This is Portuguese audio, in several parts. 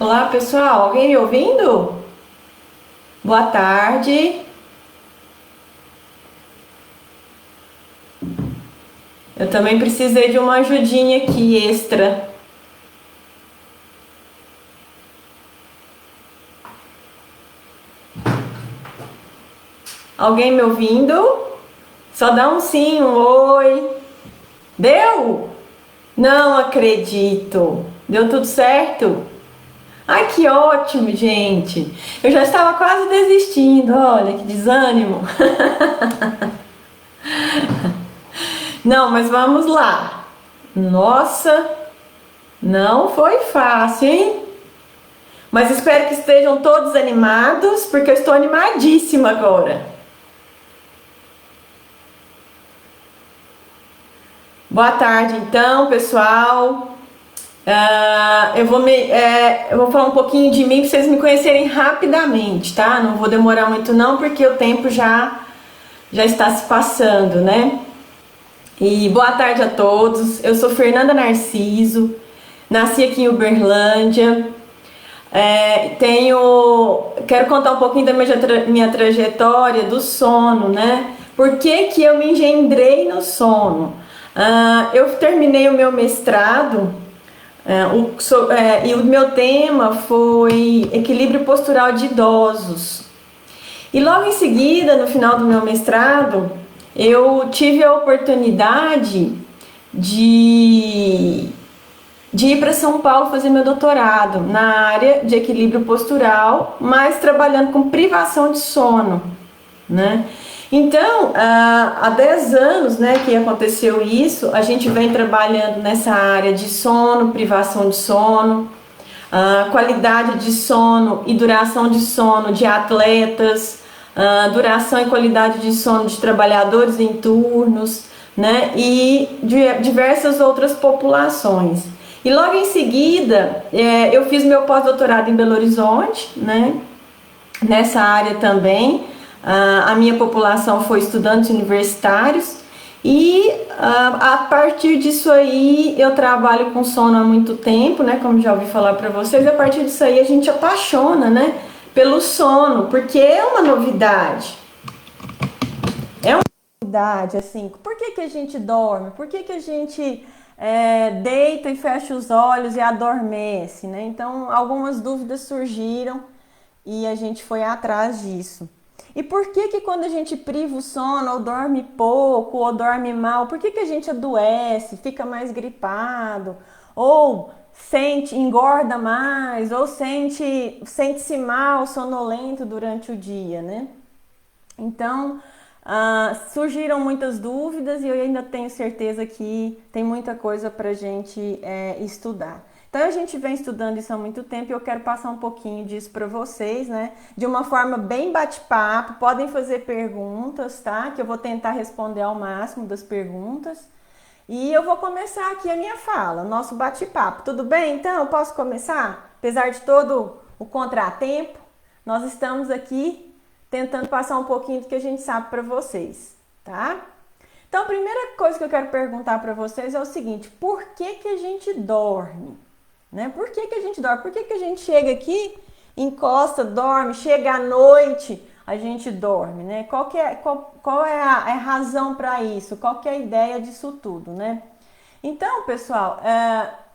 Olá, pessoal. Alguém me ouvindo? Boa tarde. Eu também precisei de uma ajudinha aqui extra. Alguém me ouvindo? Só dá um sim, um oi. Deu? Não acredito. Deu tudo certo? Ai, que ótimo, gente. Eu já estava quase desistindo. Olha, que desânimo. Não, mas vamos lá. Nossa, não foi fácil, hein? Mas espero que estejam todos animados, porque eu estou animadíssima agora. Boa tarde, então, pessoal. Eu vou falar um pouquinho de mim para vocês me conhecerem rapidamente, tá? Não vou demorar muito não, porque o tempo já está se passando, né? E boa tarde a todos. Eu sou Fernanda Narciso, nasci aqui em Uberlândia. Quero contar um pouquinho da minha trajetória do sono, né? Por que que eu me engendrei no sono? Eu terminei o meu mestrado, e o meu tema foi equilíbrio postural de idosos. E logo em seguida, no final do meu mestrado, eu tive a oportunidade de de ir para São Paulo fazer meu doutorado na área de equilíbrio postural, mas trabalhando com privação de sono, né? Então, há 10 anos, né, que aconteceu isso, a gente vem trabalhando nessa área de sono, privação de sono, qualidade de sono e duração de sono de atletas, duração e qualidade de sono de trabalhadores em turnos, né, e de diversas outras populações. E logo em seguida, eu fiz meu pós-doutorado em Belo Horizonte, né, nessa área também. A minha população foi estudantes universitários e a partir disso aí eu trabalho com sono há muito tempo, né, como já ouvi falar para vocês. E a partir disso aí a gente apaixona, né, pelo sono, porque é uma novidade. É uma novidade, assim, por que que a gente dorme? Por que que a gente deita e fecha os olhos e adormece, né? Então, algumas dúvidas surgiram e a gente foi atrás disso. E por que que quando a gente priva o sono, ou dorme pouco, ou dorme mal, por que que a gente adoece, fica mais gripado, ou engorda mais, ou sente-se mal, sonolento durante o dia, né? Então, surgiram muitas dúvidas e eu ainda tenho certeza que tem muita coisa para a gente estudar. Então, a gente vem estudando isso há muito tempo e eu quero passar um pouquinho disso para vocês, né? De uma forma bem bate-papo, podem fazer perguntas, tá? Que eu vou tentar responder ao máximo das perguntas. E eu vou começar aqui a minha fala, nosso bate-papo. Tudo bem? Então, eu posso começar? Apesar de todo o contratempo, nós estamos aqui tentando passar um pouquinho do que a gente sabe para vocês, tá? Então, a primeira coisa que eu quero perguntar para vocês é o seguinte: por que que a gente dorme? Né? Por que que a gente dorme? Por que que a gente chega aqui, encosta, dorme, chega à noite, a gente dorme, né? Qual é a razão para isso? Qual que é a ideia disso tudo, né? Então, pessoal,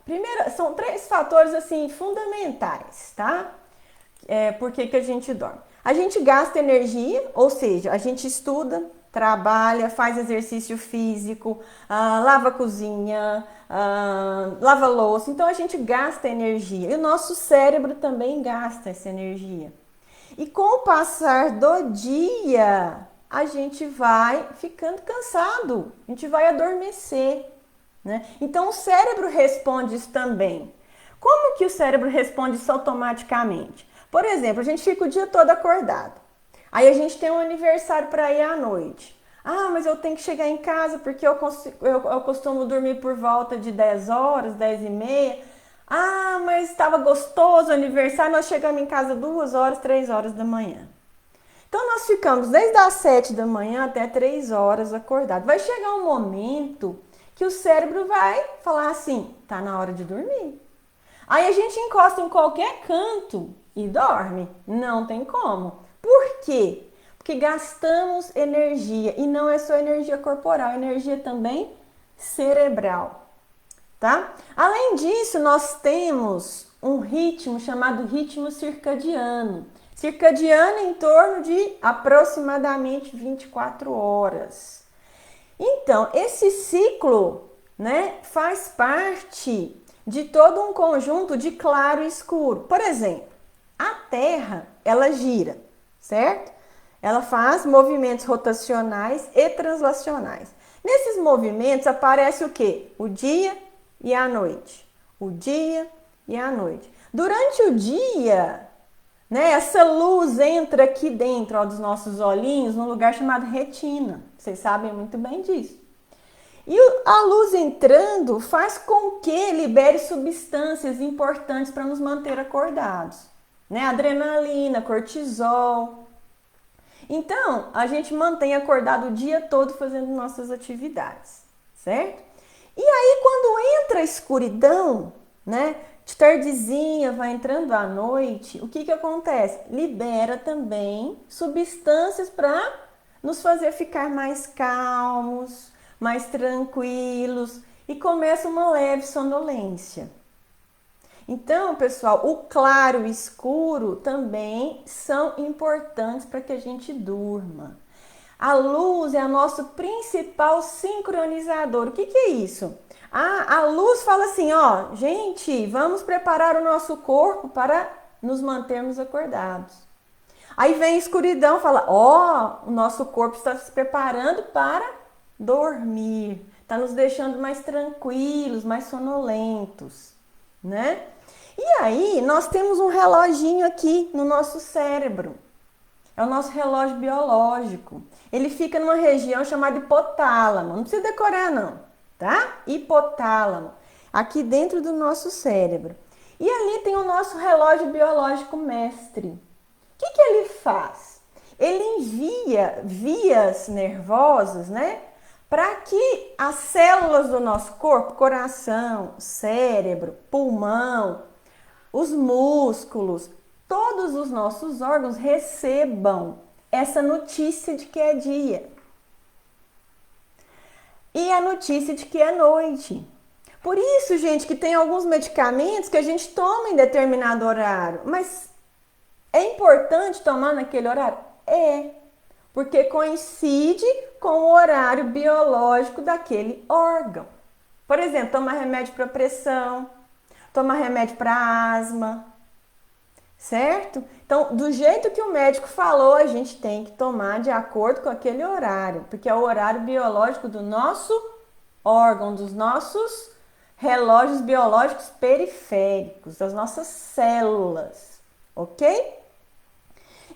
primeiro, são 3 fatores, assim, fundamentais, tá? Por que que a gente dorme? A gente gasta energia, ou seja, a gente estuda, trabalha, faz exercício físico, lava a cozinha, lava a louça. Então a gente gasta energia. E o nosso cérebro também gasta essa energia. E com o passar do dia, a gente vai ficando cansado, a gente vai adormecer, né? Então o cérebro responde isso também. Como que o cérebro responde isso automaticamente? Por exemplo, a gente fica o dia todo acordado. Aí a gente tem um aniversário para ir à noite. Mas eu tenho que chegar em casa porque eu costumo dormir por volta de 10 horas, 10 e meia. Mas estava gostoso o aniversário, nós chegamos em casa 2 horas, 3 horas da manhã. Então nós ficamos desde as 7 da manhã até 3 horas acordados. Vai chegar um momento que o cérebro vai falar assim: tá na hora de dormir. Aí a gente encosta em qualquer canto e dorme. Não tem como. Por quê? Porque gastamos energia e não é só energia corporal, é energia também cerebral, tá? Além disso, nós temos um ritmo chamado ritmo circadiano. Circadiano em torno de aproximadamente 24 horas. Então, esse ciclo, né, faz parte de todo um conjunto de claro e escuro. Por exemplo, a Terra, ela gira, certo? Ela faz movimentos rotacionais e translacionais. Nesses movimentos aparece o quê? O dia e a noite. O dia e a noite. Durante o dia, né, essa luz entra aqui dentro, ó, dos nossos olhinhos, num lugar chamado retina. Vocês sabem muito bem disso. E a luz entrando faz com que libere substâncias importantes para nos manter acordados, né? Adrenalina, cortisol. Então, a gente mantém acordado o dia todo fazendo nossas atividades, certo? E aí, quando entra a escuridão, né? De tardezinha, vai entrando a noite, o que acontece? Libera também substâncias para nos fazer ficar mais calmos, mais tranquilos e começa uma leve sonolência. Então, pessoal, o claro e o escuro também são importantes para que a gente durma. A luz é o nosso principal sincronizador. O que é isso? A luz fala assim, ó, gente, vamos preparar o nosso corpo para nos mantermos acordados. Aí vem a escuridão e fala, ó, o nosso corpo está se preparando para dormir. Está nos deixando mais tranquilos, mais sonolentos, né? E aí, nós temos um reloginho aqui no nosso cérebro. É o nosso relógio biológico. Ele fica numa região chamada hipotálamo. Não precisa decorar, não, tá? Hipotálamo. Aqui dentro do nosso cérebro. E ali tem o nosso relógio biológico mestre. O que ele faz? Ele envia vias nervosas, né? Para que as células do nosso corpo, coração, cérebro, pulmão, os músculos, todos os nossos órgãos recebam essa notícia de que é dia e a notícia de que é noite. Por isso, gente, que tem alguns medicamentos que a gente toma em determinado horário, mas é importante tomar naquele horário? É, porque coincide com o horário biológico daquele órgão. Por exemplo, toma remédio para pressão, toma remédio para asma, certo? Então, do jeito que o médico falou, a gente tem que tomar de acordo com aquele horário, porque é o horário biológico do nosso órgão, dos nossos relógios biológicos periféricos, das nossas células, ok?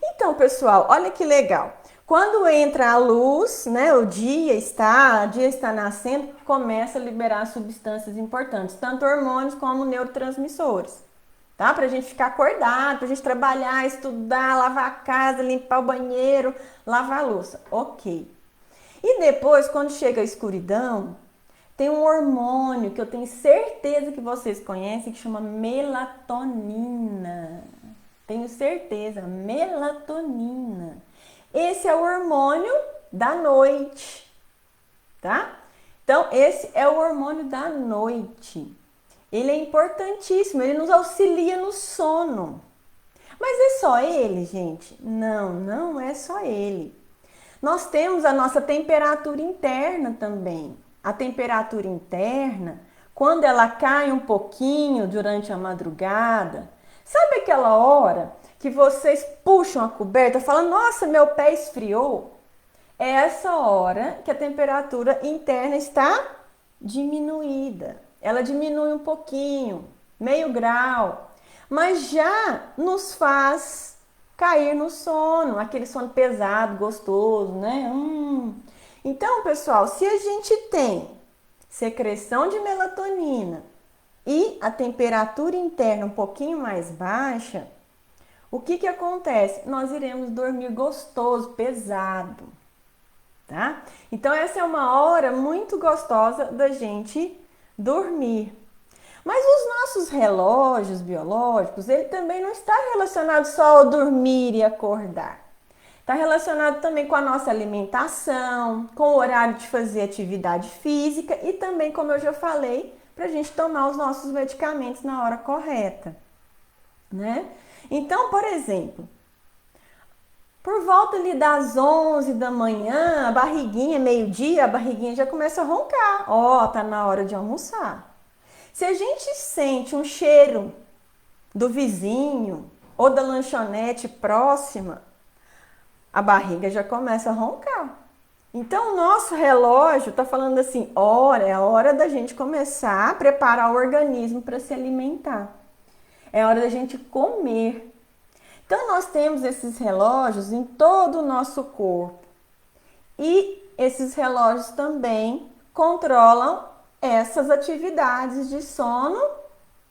Então, pessoal, olha que legal. Quando entra a luz, né, o dia está nascendo, começa a liberar substâncias importantes, tanto hormônios como neurotransmissores, tá? Pra gente ficar acordado, pra gente trabalhar, estudar, lavar a casa, limpar o banheiro, lavar a louça, ok. E depois, quando chega a escuridão, tem um hormônio que eu tenho certeza que vocês conhecem, que chama melatonina. Tenho certeza, melatonina. Esse é o hormônio da noite, tá? Então, esse é o hormônio da noite. Ele é importantíssimo, ele nos auxilia no sono. Mas é só ele, gente? Não, não é só ele. Nós temos a nossa temperatura interna também. A temperatura interna, quando ela cai um pouquinho durante a madrugada, sabe aquela hora que vocês puxam a coberta falando, nossa, meu pé esfriou? É essa hora que a temperatura interna está diminuída. Ela diminui um pouquinho, meio grau, mas já nos faz cair no sono, aquele sono pesado, gostoso, né? Então, pessoal, se a gente tem secreção de melatonina e a temperatura interna um pouquinho mais baixa, o que acontece? Nós iremos dormir gostoso, pesado, tá? Então essa é uma hora muito gostosa da gente dormir. Mas os nossos relógios biológicos, ele também não está relacionado só ao dormir e acordar. Está relacionado também com a nossa alimentação, com o horário de fazer atividade física e também, como eu já falei, para a gente tomar os nossos medicamentos na hora correta, né? Então, por exemplo, por volta ali das 11 da manhã, a barriguinha, meio-dia, a barriguinha já começa a roncar. Ó, tá na hora de almoçar. Se a gente sente um cheiro do vizinho ou da lanchonete próxima, a barriga já começa a roncar. Então, o nosso relógio está falando assim, é a hora da gente começar a preparar o organismo para se alimentar. É hora da gente comer. Então, nós temos esses relógios em todo o nosso corpo. E esses relógios também controlam essas atividades de sono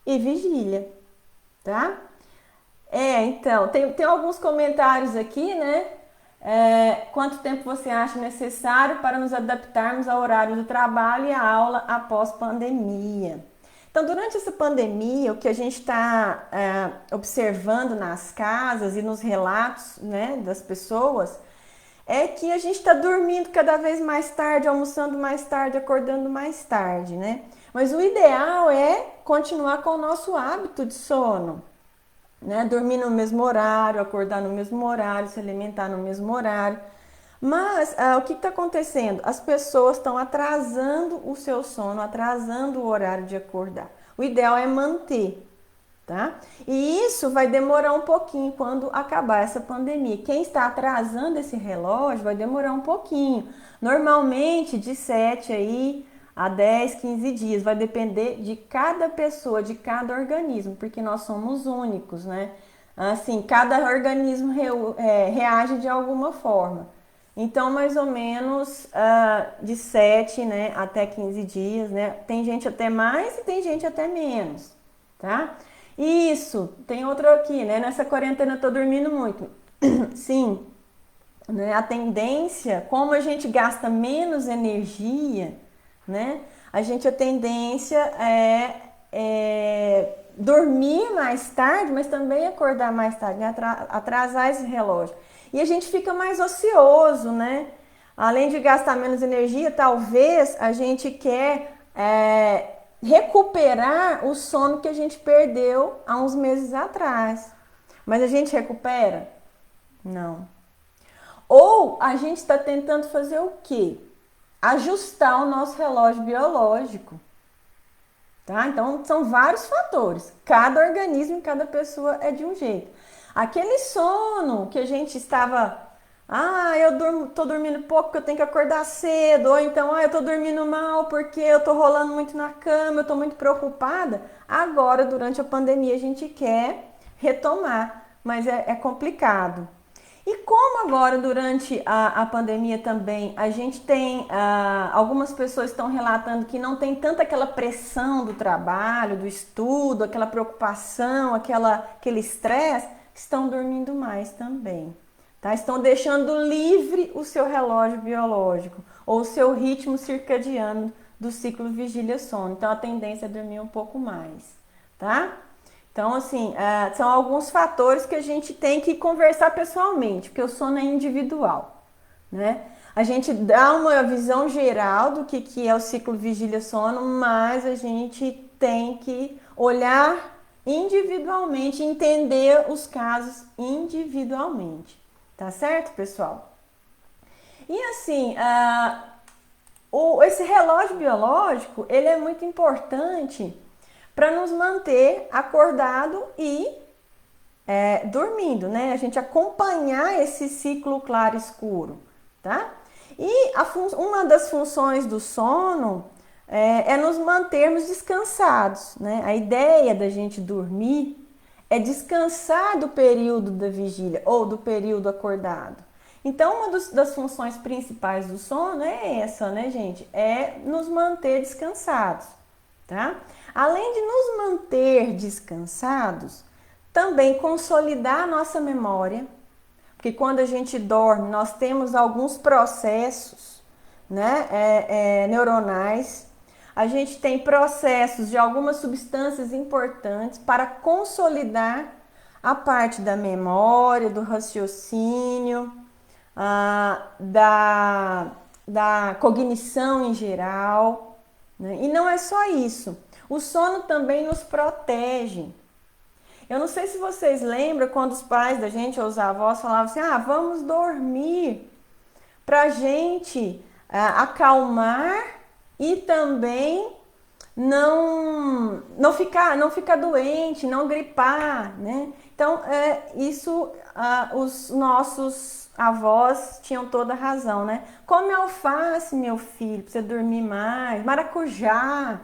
e vigília, tá? Então, tem alguns comentários aqui, né? Quanto tempo você acha necessário para nos adaptarmos ao horário do trabalho e à aula após pandemia? Então, durante essa pandemia, o que a gente está observando nas casas e nos relatos, né, das pessoas é que a gente está dormindo cada vez mais tarde, almoçando mais tarde, acordando mais tarde, né? Mas o ideal é continuar com o nosso hábito de sono, né? Dormir no mesmo horário, acordar no mesmo horário, se alimentar no mesmo horário. Mas o que está acontecendo? As pessoas estão atrasando o seu sono, atrasando o horário de acordar. O ideal é manter, tá? E isso vai demorar um pouquinho quando acabar essa pandemia. Quem está atrasando esse relógio vai demorar um pouquinho. Normalmente de 7 aí a 10, 15 dias. Vai depender de cada pessoa, de cada organismo, porque nós somos únicos, né? Assim, cada organismo reage de alguma forma. Então, mais ou menos de 7, né, até 15 dias, né? Tem gente até mais e tem gente até menos, tá? Isso, tem outro aqui, né? Nessa quarentena eu tô dormindo muito. Sim, né? A tendência, como a gente gasta menos energia, né? A tendência é dormir mais tarde, mas também acordar mais tarde, né? Atrasar esse relógio. E a gente fica mais ocioso, né? Além de gastar menos energia, talvez a gente quer recuperar o sono que a gente perdeu há uns meses atrás. Mas a gente recupera? Não. Ou a gente está tentando fazer o quê? Ajustar o nosso relógio biológico. Tá? Então, são vários fatores. Cada organismo, cada pessoa é de um jeito. Aquele sono que a gente estava... tô dormindo pouco porque eu tenho que acordar cedo. Ou então, eu tô dormindo mal porque eu tô rolando muito na cama, eu tô muito preocupada. Agora, durante a pandemia, a gente quer retomar, mas é complicado. E como agora, durante a pandemia também, a gente tem, algumas pessoas estão relatando que não tem tanta aquela pressão do trabalho, do estudo, aquela preocupação, aquele estresse, estão dormindo mais também, tá? Estão deixando livre o seu relógio biológico ou o seu ritmo circadiano do ciclo vigília-sono. Então, a tendência é dormir um pouco mais, tá? Então, assim, são alguns fatores que a gente tem que conversar pessoalmente, porque o sono é individual, né? A gente dá uma visão geral do que é o ciclo vigília-sono, mas a gente tem que olhar individualmente, entender os casos individualmente, tá certo, pessoal? E assim, esse relógio biológico, ele é muito importante para nos manter acordado e dormindo, né? A gente acompanhar esse ciclo claro-escuro, tá? E uma das funções do sono é nos mantermos descansados, né? A ideia da gente dormir é descansar do período da vigília ou do período acordado. Então, uma das funções principais do sono é essa, né, gente? É nos manter descansados, tá? Além de nos manter descansados, também consolidar a nossa memória, porque quando a gente dorme, nós temos alguns processos, né, neuronais. a gente tem processos de algumas substâncias importantes para consolidar a parte da memória, do raciocínio, da cognição em geral, né? E não é só isso. O sono também nos protege. Eu não sei se vocês lembram quando os pais da gente ou os avós falavam assim: ah, vamos dormir pra gente acalmar e também não ficar doente, não gripar, né? Então, isso os nossos avós tinham toda a razão, né? Come alface, meu filho, pra você dormir mais, maracujá,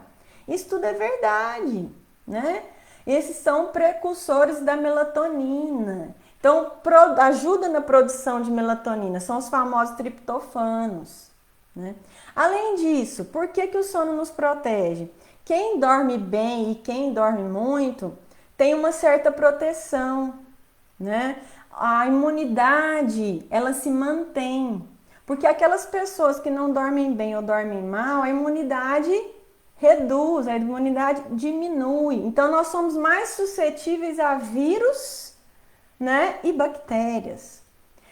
isso tudo é verdade, né? Esses são precursores da melatonina. Então, ajuda na produção de melatonina, são os famosos triptofanos, né? Além disso, por que o sono nos protege? Quem dorme bem e quem dorme muito tem uma certa proteção, né? A imunidade, ela se mantém. Porque aquelas pessoas que não dormem bem ou dormem mal, a imunidade reduz, a imunidade diminui. Então, nós somos mais suscetíveis a vírus, né, e bactérias.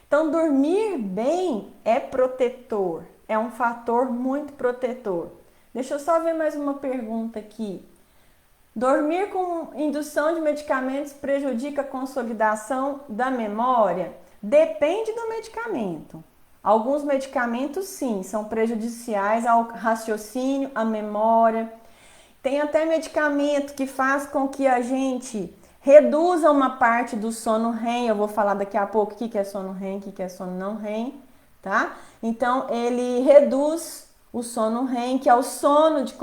Então, dormir bem é protetor, é um fator muito protetor. Deixa eu só ver mais uma pergunta aqui. Dormir com indução de medicamentos prejudica a consolidação da memória? Depende do medicamento. Alguns medicamentos, sim, são prejudiciais ao raciocínio, à memória. Tem até medicamento que faz com que a gente reduza uma parte do sono REM. Eu vou falar daqui a pouco o que é sono REM, o que é sono não REM, tá? Então, ele reduz o sono REM, que é o sono de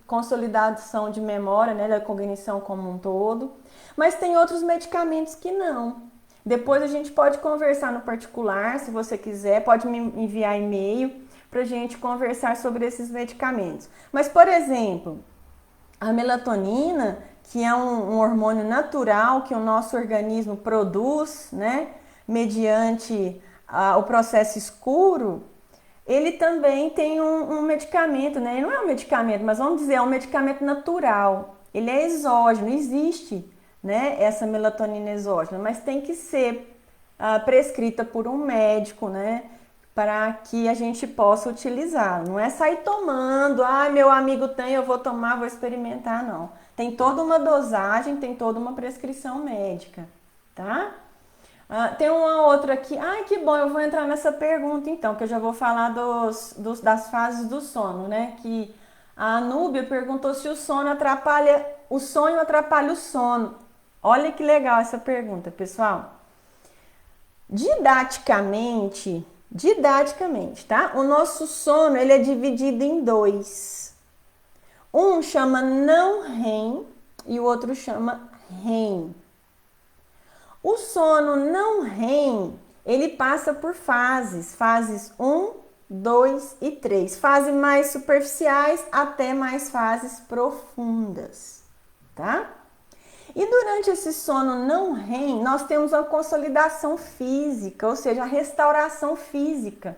consolidação de memória, né, da cognição como um todo. Mas tem outros medicamentos que não. Depois a gente pode conversar no particular, se você quiser, pode me enviar e-mail para a gente conversar sobre esses medicamentos. Mas, por exemplo, a melatonina, que é um hormônio natural que o nosso organismo produz, né, mediante o processo escuro, ele também tem um medicamento, né? Ele não é um medicamento, mas vamos dizer, é um medicamento natural. Ele é exógeno, existe, né, essa melatonina exógena, mas tem que ser prescrita por um médico, né, para que a gente possa utilizar. Não é sair tomando, meu amigo tem, eu vou tomar, vou experimentar, não. Tem toda uma dosagem, tem toda uma prescrição médica, tá? Tem uma outra aqui. Que bom, eu vou entrar nessa pergunta então, que eu já vou falar das fases do sono, né? Que a Núbia perguntou se o sonho atrapalha o sono. Olha que legal essa pergunta, pessoal. Didaticamente, tá? O nosso sono, ele é dividido em dois. Um chama não REM e o outro chama REM. O sono não REM, ele passa por fases 1, 2 e 3. Fases mais superficiais até mais fases profundas, tá? E durante esse sono não REM, nós temos a consolidação física, ou seja, a restauração física.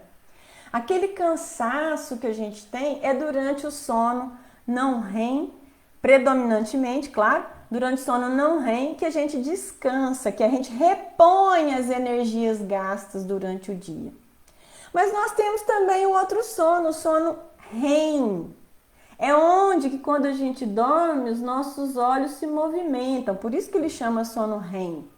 Aquele cansaço que a gente tem é durante o sono não REM, predominantemente, claro, durante o sono não REM, que a gente descansa, que a gente repõe as energias gastas durante o dia. Mas nós temos também o outro sono, o sono REM. É onde que quando a gente dorme, os nossos olhos se movimentam, por isso que ele chama sono REM.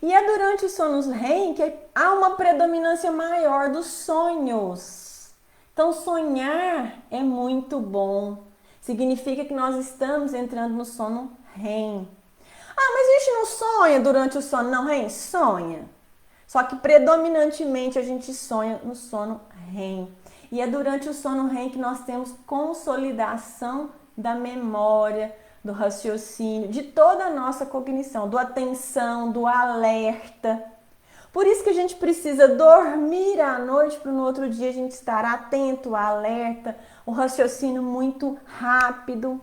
E é durante os sonos REM que há uma predominância maior dos sonhos. Então, sonhar é muito bom. Significa que nós estamos entrando no sono REM. Mas a gente não sonha durante o sono não REM? Sonha. Só que predominantemente a gente sonha no sono REM. E é durante o sono REM que nós temos consolidação da memória, do raciocínio, de toda a nossa cognição, do atenção, do alerta. Por isso que a gente precisa dormir à noite para no outro dia a gente estar atento, alerta, o raciocínio muito rápido,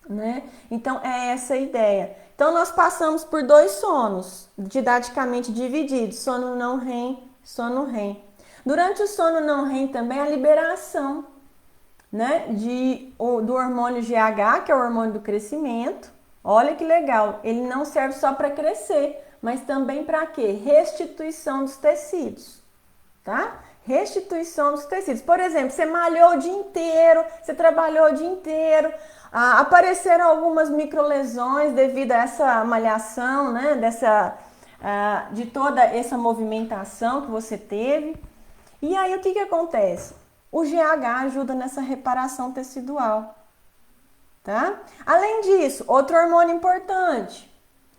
né? Então é essa a ideia. Então nós passamos por dois sonos, didaticamente divididos, sono não REM, sono REM. Durante o sono não REM também a liberação né, do hormônio GH, que é o hormônio do crescimento. Olha que legal, ele não serve só para crescer, mas também para quê? Restituição dos tecidos, tá? Restituição dos tecidos. Por exemplo, você malhou o dia inteiro, você trabalhou o dia inteiro, apareceram algumas microlesões devido a essa malhação, né? De toda essa movimentação que você teve. E aí o que acontece? O GH ajuda nessa reparação tecidual, tá? Além disso, outro hormônio importante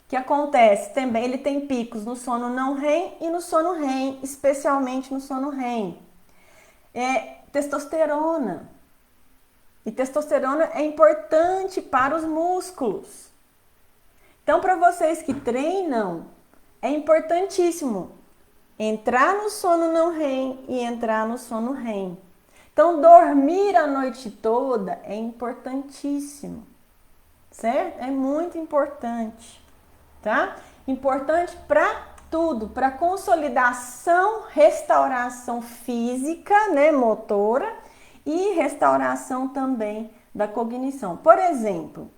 que acontece também, ele tem picos no sono não REM e no sono REM, especialmente no sono REM. É testosterona. E testosterona é importante para os músculos. Então, para vocês que treinam, é importantíssimo entrar no sono não REM e entrar no sono REM. Então, dormir a noite toda é importantíssimo, certo? É muito importante, tá? Importante para tudo, para consolidação, restauração física, né, motora e restauração também da cognição. Por exemplo,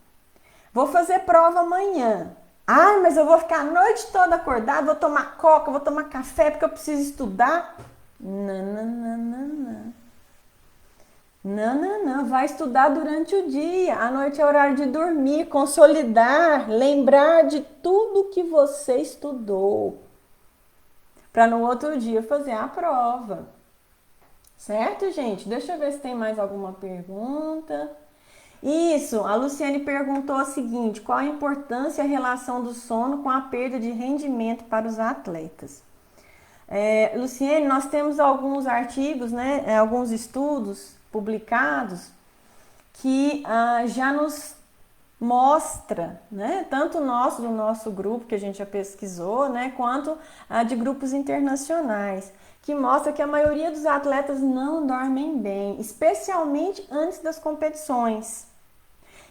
vou fazer prova amanhã. Ai, mas eu vou ficar a noite toda acordada, vou tomar coca, vou tomar café porque eu preciso estudar. Não. Não. Vai estudar durante o dia. À noite é horário de dormir, consolidar, lembrar de tudo que você estudou. Para no outro dia fazer a prova. Certo, gente? Deixa eu ver se tem mais alguma pergunta. Isso, a Luciane perguntou o seguinte: qual a importância e a relação do sono com a perda de rendimento para os atletas? Luciane, nós temos alguns artigos, né, alguns estudos publicados que já nos mostra, né, tanto do nosso grupo que a gente já pesquisou, né, quanto de grupos internacionais, que mostra que a maioria dos atletas não dormem bem, especialmente antes das competições.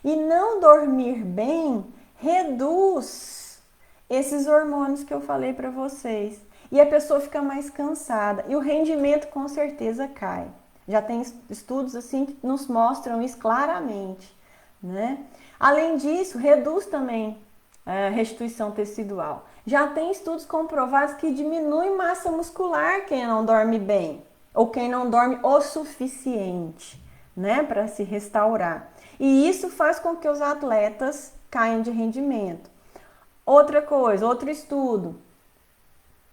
E não dormir bem reduz esses hormônios que eu falei para vocês. E a pessoa fica mais cansada e o rendimento com certeza cai. Já tem estudos assim que nos mostram isso claramente, né? Além disso, reduz também a restituição tecidual. Já tem estudos comprovados que diminui massa muscular quem não dorme bem ou quem não dorme o suficiente, né, para se restaurar. E isso faz com que os atletas caiam de rendimento. Outra coisa, outro estudo.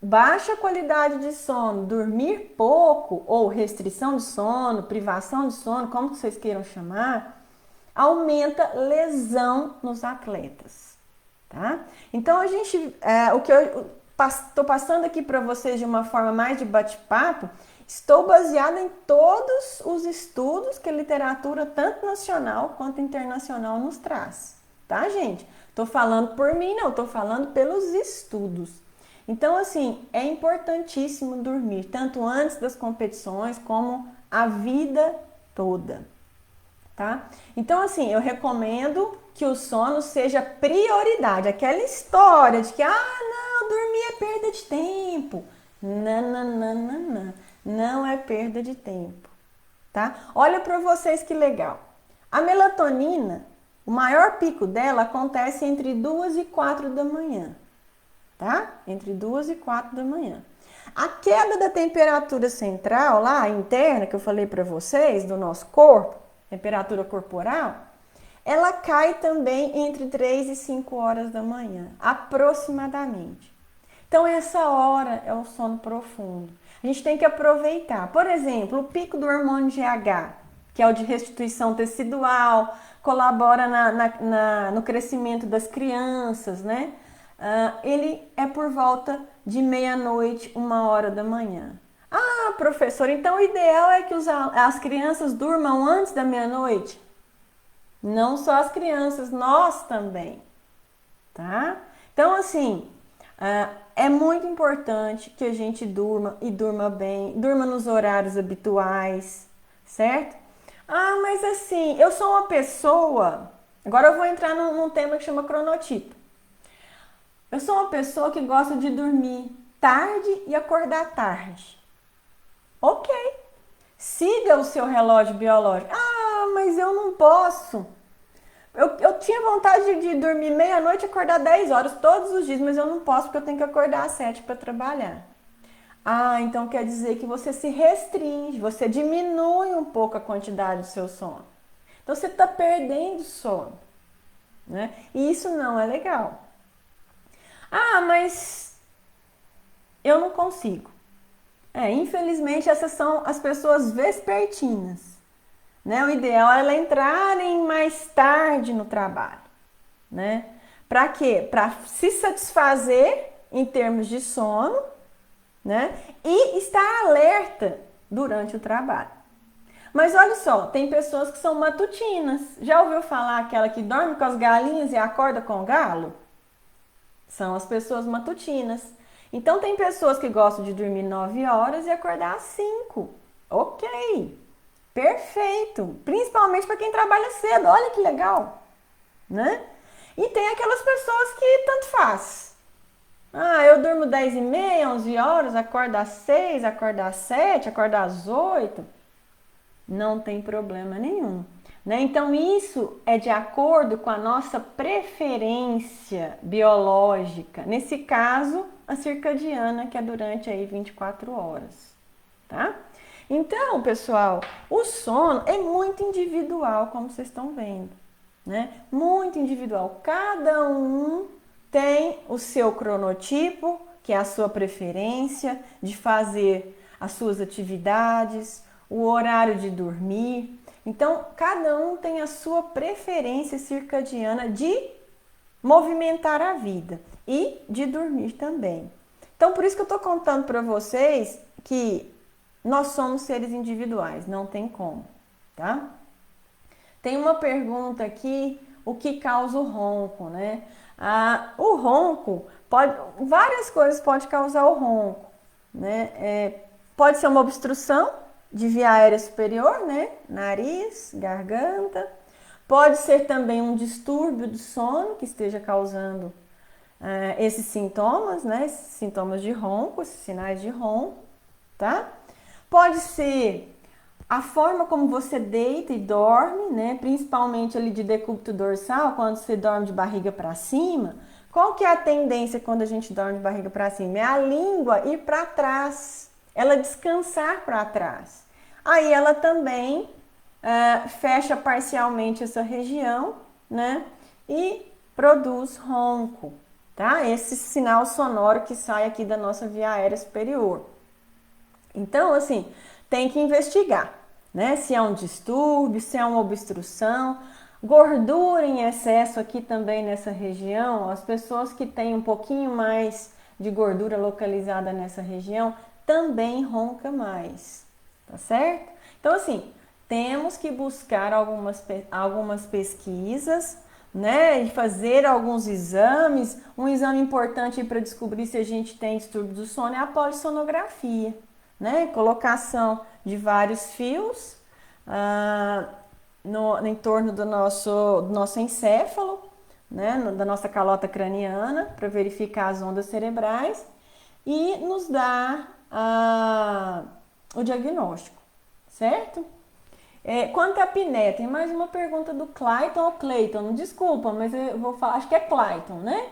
Baixa qualidade de sono, dormir pouco ou restrição de sono, privação de sono, como vocês queiram chamar, aumenta lesão nos atletas, tá? Então o que eu estou passando aqui para vocês de uma forma mais de bate-papo, estou baseada em todos os estudos que a literatura, tanto nacional quanto internacional, nos traz, tá, gente? Estou falando por mim, não, estou falando pelos estudos. Então, assim, é importantíssimo dormir, tanto antes das competições como a vida toda, tá? Então, assim, eu recomendo que o sono seja prioridade. Aquela história de que, não, dormir é perda de tempo. Não. Não é perda de tempo, tá? Olha para vocês que legal. A melatonina, o maior pico dela acontece entre 2 e 4 da manhã, tá? Entre 2 e 4 da manhã. A queda da temperatura central, lá, interna, que eu falei para vocês, do nosso corpo, temperatura corporal, ela cai também entre 3 e 5 horas da manhã, aproximadamente. Então, essa hora é o sono profundo. A gente tem que aproveitar. Por exemplo, o pico do hormônio GH, que é o de restituição tecidual, colabora no crescimento das crianças, né? Ele é por volta de meia-noite, 1 hora da manhã. Professor, então o ideal é que as crianças durmam antes da meia-noite? Não só as crianças, nós também, tá? Então, assim, é muito importante que a gente durma e durma bem, durma nos horários habituais, certo? Mas assim, eu sou uma pessoa... Agora eu vou entrar num tema que chama cronotipo. Eu sou uma pessoa que gosta de dormir tarde e acordar tarde. Ok. Siga o seu relógio biológico. mas eu não posso. Eu tinha vontade de dormir meia-noite e acordar 10 horas todos os dias, mas eu não posso porque eu tenho que acordar às 7 para trabalhar. Ah, então quer dizer que você se restringe, você diminui um pouco a quantidade do seu sono. Então você está perdendo sono, né? E isso não é legal. Ah, mas eu não consigo. Infelizmente essas são as pessoas vespertinas, né? O ideal é elas entrarem mais tarde no trabalho, né? Para quê? Para se satisfazer em termos de sono, né? E estar alerta durante o trabalho. Mas olha só, tem pessoas que são matutinas. Já ouviu falar aquela que dorme com as galinhas e acorda com o galo? São as pessoas matutinas. Então tem pessoas que gostam de dormir 9 horas e acordar às 5. Ok, perfeito. Principalmente para quem trabalha cedo, olha que legal, né? E tem aquelas pessoas que tanto faz. Ah, eu durmo 10h30, 11 horas, acordo às 6, acordo às 7, acordo às 8. Não tem problema nenhum, né? Então isso é de acordo com a nossa preferência biológica. Nesse caso, a circadiana, que é durante aí 24 horas, tá? Então, pessoal, o sono é muito individual, como vocês estão vendo, né? Muito individual. Cada um tem o seu cronotipo, que é a sua preferência de fazer as suas atividades, o horário de dormir. Então, cada um tem a sua preferência circadiana de movimentar a vida e de dormir também. Então, por isso que eu estou contando para vocês que nós somos seres individuais, não tem como, tá? Tem uma pergunta aqui, o que causa o ronco, né? O ronco, várias coisas podem causar o ronco, né? Pode ser uma obstrução de via aérea superior, né? Nariz, garganta. Pode ser também um distúrbio do sono que esteja causando esses sintomas, né? Esses sintomas de ronco, esses sinais de ronco, tá? Pode ser a forma como você deita e dorme, né? Principalmente ali de decúbito dorsal, quando você dorme de barriga para cima. Qual que é a tendência quando a gente dorme de barriga para cima? É a língua ir para trás, ela descansar para trás. Aí ela também fecha parcialmente essa região, né? E produz ronco, tá? Esse sinal sonoro que sai aqui da nossa via aérea superior. Então, assim, tem que investigar, né? Se é um distúrbio, se é uma obstrução, gordura em excesso aqui também nessa região. As pessoas que têm um pouquinho mais de gordura localizada nessa região também ronca mais, tá certo? Então, assim, temos que buscar algumas pesquisas, né? E fazer alguns exames. Um exame importante para descobrir se a gente tem distúrbio do sono é a polissonografia, né? Colocação de vários fios em torno do nosso encéfalo, né? Da nossa calota craniana, para verificar as ondas cerebrais e nos dar o diagnóstico, certo? Quanto à apneia, tem mais uma pergunta do Clayton ou Clayton, desculpa, mas eu vou falar, acho que é Clayton, né?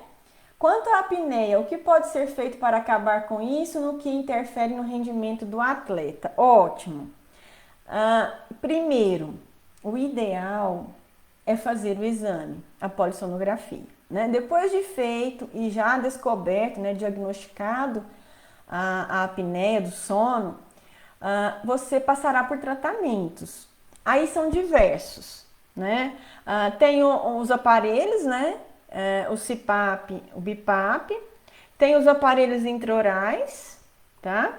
Quanto à apneia, o que pode ser feito para acabar com isso no que interfere no rendimento do atleta? Ótimo. Primeiro, o ideal é fazer o exame, a polissonografia, né? Depois de feito e já descoberto, né, diagnosticado a apneia do sono, você passará por tratamentos. Aí são diversos, né? Tem os aparelhos, né? O CPAP, o BIPAP, tem os aparelhos intraorais, tá?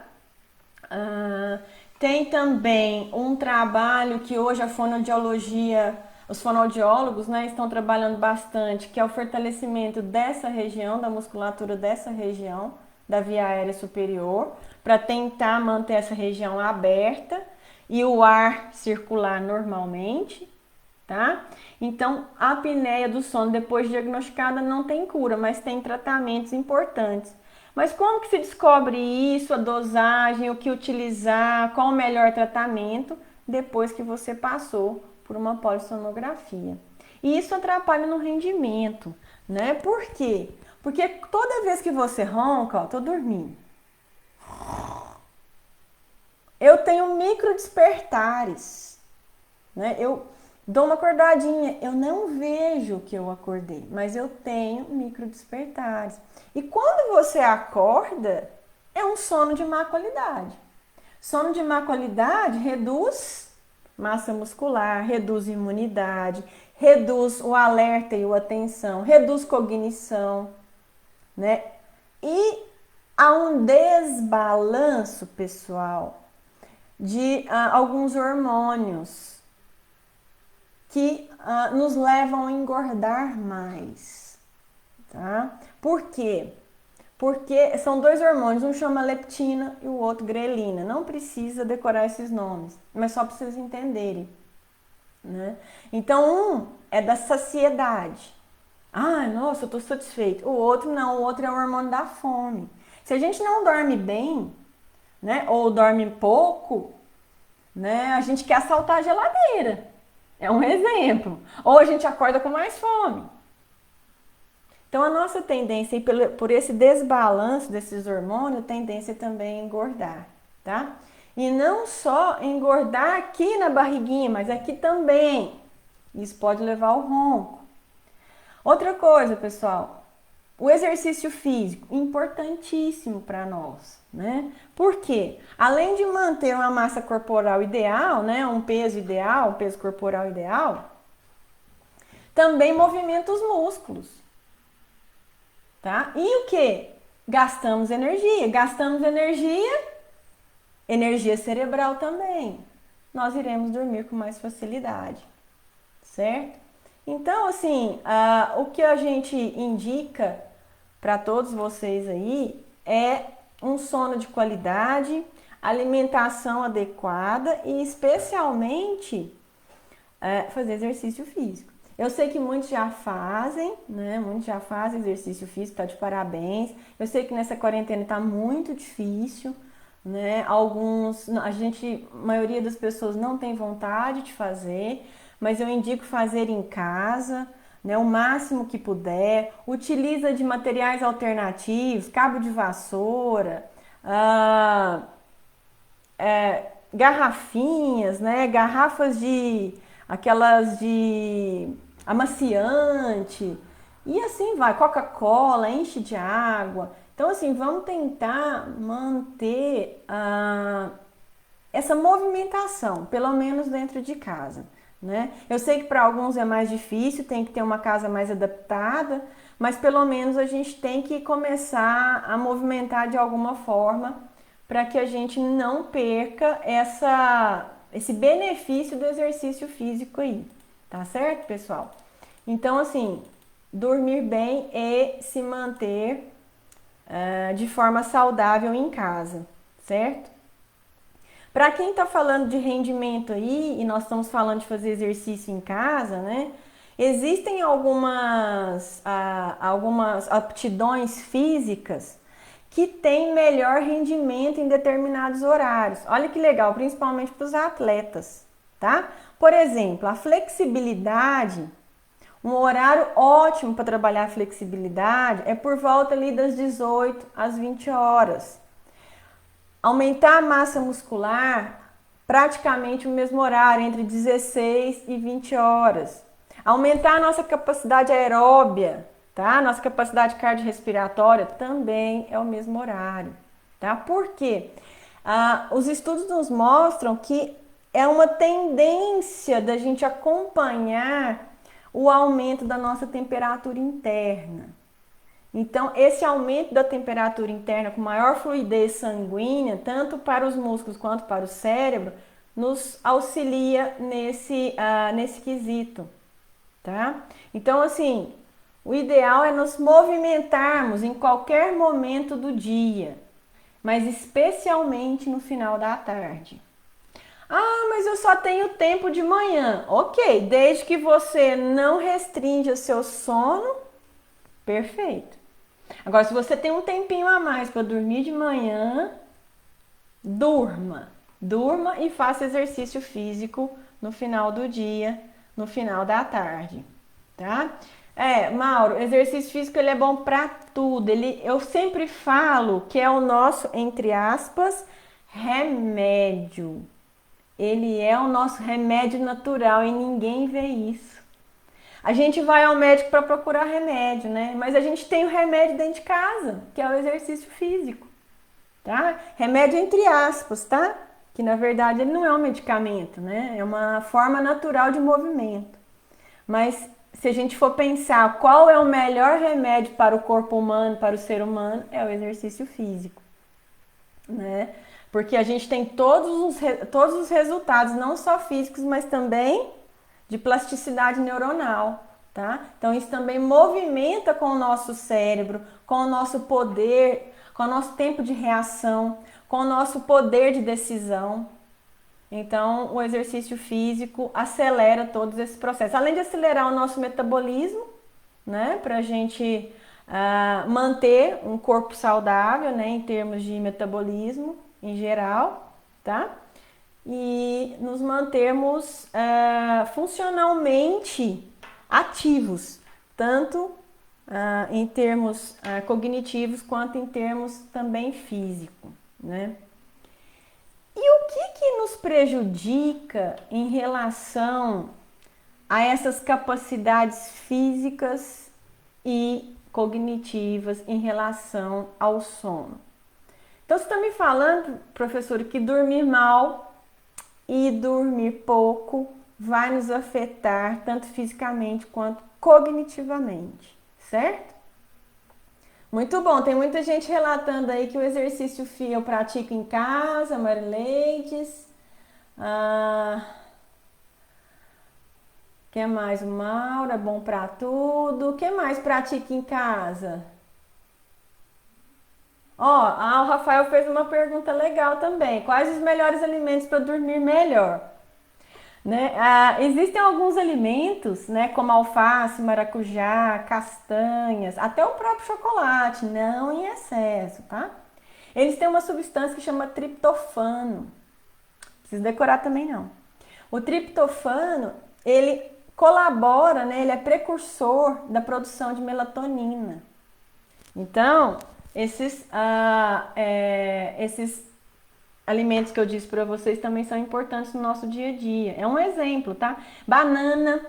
Tem também um trabalho que hoje a fonoaudiologia, os fonoaudiólogos, né, estão trabalhando bastante, que é o fortalecimento dessa região, da musculatura dessa região, da via aérea superior, para tentar manter essa região aberta e o ar circular normalmente, tá? Então, a apneia do sono depois diagnosticada não tem cura, mas tem tratamentos importantes. Mas como que se descobre isso, a dosagem, o que utilizar, qual o melhor tratamento depois que você passou por uma polissonografia. E isso atrapalha no rendimento, né? Por quê? Porque toda vez que você ronca, ó, tô dormindo, eu tenho micro despertares, né? Eu dou uma acordadinha, eu não vejo que eu acordei, mas eu tenho micro despertares. E quando você acorda, é um sono de má qualidade. Sono de má qualidade reduz massa muscular, reduz imunidade, reduz o alerta e a atenção, reduz cognição, né? E há um desbalanço, pessoal, de alguns hormônios que nos levam a engordar mais, tá? Por quê? Porque são dois hormônios, um chama leptina e o outro grelina. Não precisa decorar esses nomes, mas só para vocês entenderem, né? Então, um é da saciedade. Ah, nossa, eu tô satisfeito. O outro não, o outro é o hormônio da fome. Se a gente não dorme bem, né, ou dorme pouco, né, a gente quer assaltar a geladeira. É um exemplo. Ou a gente acorda com mais fome. Então, a nossa tendência, por esse desbalanço desses hormônios, a tendência também é engordar, tá? E não só engordar aqui na barriguinha, mas aqui também. Isso pode levar ao ronco. Outra coisa, pessoal, o exercício físico, importantíssimo para nós, né? Por quê? Além de manter uma massa corporal ideal, né? Um peso ideal, um peso corporal ideal, também movimenta os músculos. Tá? E o que? Gastamos energia. Gastamos energia cerebral também. Nós iremos dormir com mais facilidade, certo? Então, assim, o que a gente indica para todos vocês aí é um sono de qualidade, alimentação adequada e especialmente fazer exercício físico. Eu sei que muitos já fazem, né? Muitos já fazem exercício físico, tá de parabéns. Eu sei que nessa quarentena tá muito difícil, né? A maioria das pessoas não tem vontade de fazer, mas eu indico fazer em casa, né? O máximo que puder. Utiliza de materiais alternativos, cabo de vassoura, garrafinhas, né? Garrafas aquelas de amaciante, e assim vai, Coca-Cola, enche de água. Então, assim, vamos tentar manter essa movimentação, pelo menos dentro de casa, né? Eu sei que para alguns é mais difícil, tem que ter uma casa mais adaptada, mas pelo menos a gente tem que começar a movimentar de alguma forma para que a gente não perca esse benefício do exercício físico aí, tá certo, pessoal? Então, assim, dormir bem e se manter de forma saudável em casa, certo? Para quem tá falando de rendimento aí, e nós estamos falando de fazer exercício em casa, né? Existem algumas aptidões físicas que têm melhor rendimento em determinados horários. Olha que legal, principalmente para os atletas, tá? Por exemplo, a flexibilidade, um horário ótimo para trabalhar a flexibilidade é por volta ali das 18 às 20 horas. Aumentar a massa muscular, praticamente o mesmo horário, entre 16 e 20 horas. Aumentar a nossa capacidade aeróbia, tá? Nossa capacidade cardiorrespiratória também é o mesmo horário, tá? Por quê? Os estudos nos mostram que é uma tendência da gente acompanhar o aumento da nossa temperatura interna. Então, esse aumento da temperatura interna com maior fluidez sanguínea, tanto para os músculos quanto para o cérebro, nos auxilia nesse quesito, tá? Então, assim, o ideal é nos movimentarmos em qualquer momento do dia, mas especialmente no final da tarde. Ah, mas eu só tenho tempo de manhã. Ok, desde que você não restrinja seu sono, perfeito. Agora, se você tem um tempinho a mais para dormir de manhã, durma. Durma e faça exercício físico no final do dia, no final da tarde, tá? Mauro, exercício físico ele é bom para tudo. Eu sempre falo que é o nosso, entre aspas, remédio. Ele é o nosso remédio natural e ninguém vê isso. A gente vai ao médico para procurar remédio, né? Mas a gente tem o remédio dentro de casa, que é o exercício físico, tá? Remédio entre aspas, tá? Que na verdade ele não é um medicamento, né? É uma forma natural de movimento. Mas se a gente for pensar qual é o melhor remédio para o corpo humano, para o ser humano, é o exercício físico, né? Porque a gente tem todos os resultados, não só físicos, mas também de plasticidade neuronal, tá? Então isso também movimenta com o nosso cérebro, com o nosso poder, com o nosso tempo de reação, com o nosso poder de decisão. Então o exercício físico acelera todos esses processos. Além de acelerar o nosso metabolismo, né? Para a gente manter um corpo saudável, né? Em termos de metabolismo em geral, tá? E nos mantermos funcionalmente ativos, tanto em termos cognitivos quanto em termos também físico, né? E o que nos prejudica em relação a essas capacidades físicas e cognitivas em relação ao sono? Então você está me falando, professor, que dormir mal e dormir pouco vai nos afetar tanto fisicamente quanto cognitivamente, certo? Muito bom, tem muita gente relatando aí que o exercício eu pratico em casa, Marileides. Que mais? O Mauro é bom para tudo. O que mais pratica em casa? O Rafael fez uma pergunta legal também. Quais os melhores alimentos para dormir melhor? Né? Existem alguns alimentos, né, como alface, maracujá, castanhas, até o próprio chocolate, não em excesso, tá? Eles têm uma substância que chama triptofano. Não precisa decorar também não. O triptofano, ele colabora, né, ele é precursor da produção de melatonina. Então, esses alimentos que eu disse para vocês também são importantes no nosso dia a dia. É um exemplo, tá? Banana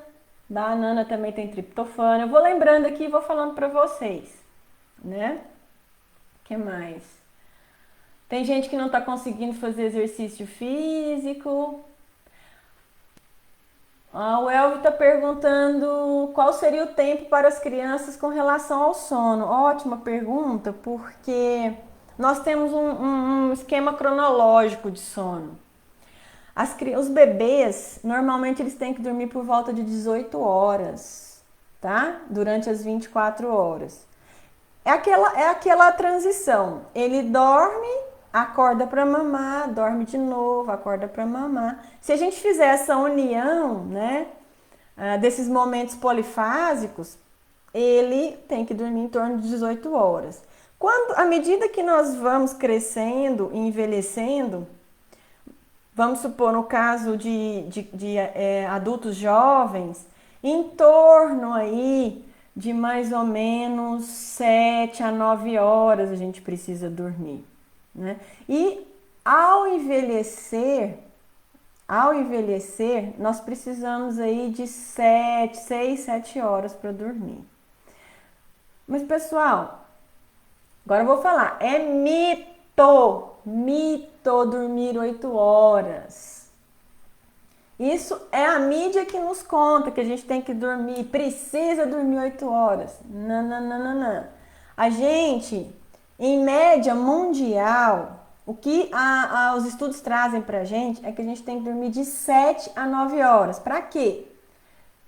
também tem triptofano. Eu vou lembrando aqui e vou falando para vocês, né? O que mais? Tem gente que não está conseguindo fazer exercício físico. O Elvio está perguntando qual seria o tempo para as crianças com relação ao sono. Ótima pergunta, porque nós temos um esquema cronológico de sono. Os bebês, normalmente eles têm que dormir por volta de 18 horas, tá? Durante as 24 horas. É aquela transição. Ele dorme, acorda para mamar, dorme de novo, acorda para mamar. Se a gente fizer essa união, né, desses momentos polifásicos, ele tem que dormir em torno de 18 horas. À medida que nós vamos crescendo e envelhecendo, vamos supor no caso de adultos jovens, em torno aí de mais ou menos 7 a 9 horas a gente precisa dormir, né? E ao envelhecer, nós precisamos aí de 6, 7 horas para dormir. Mas pessoal, agora eu vou falar, é mito dormir 8 horas. Isso é a mídia que nos conta que a gente tem que dormir, precisa dormir 8 horas. Não. A gente, em média mundial, o que os estudos trazem pra gente é que a gente tem que dormir de 7 a 9 horas. Para quê?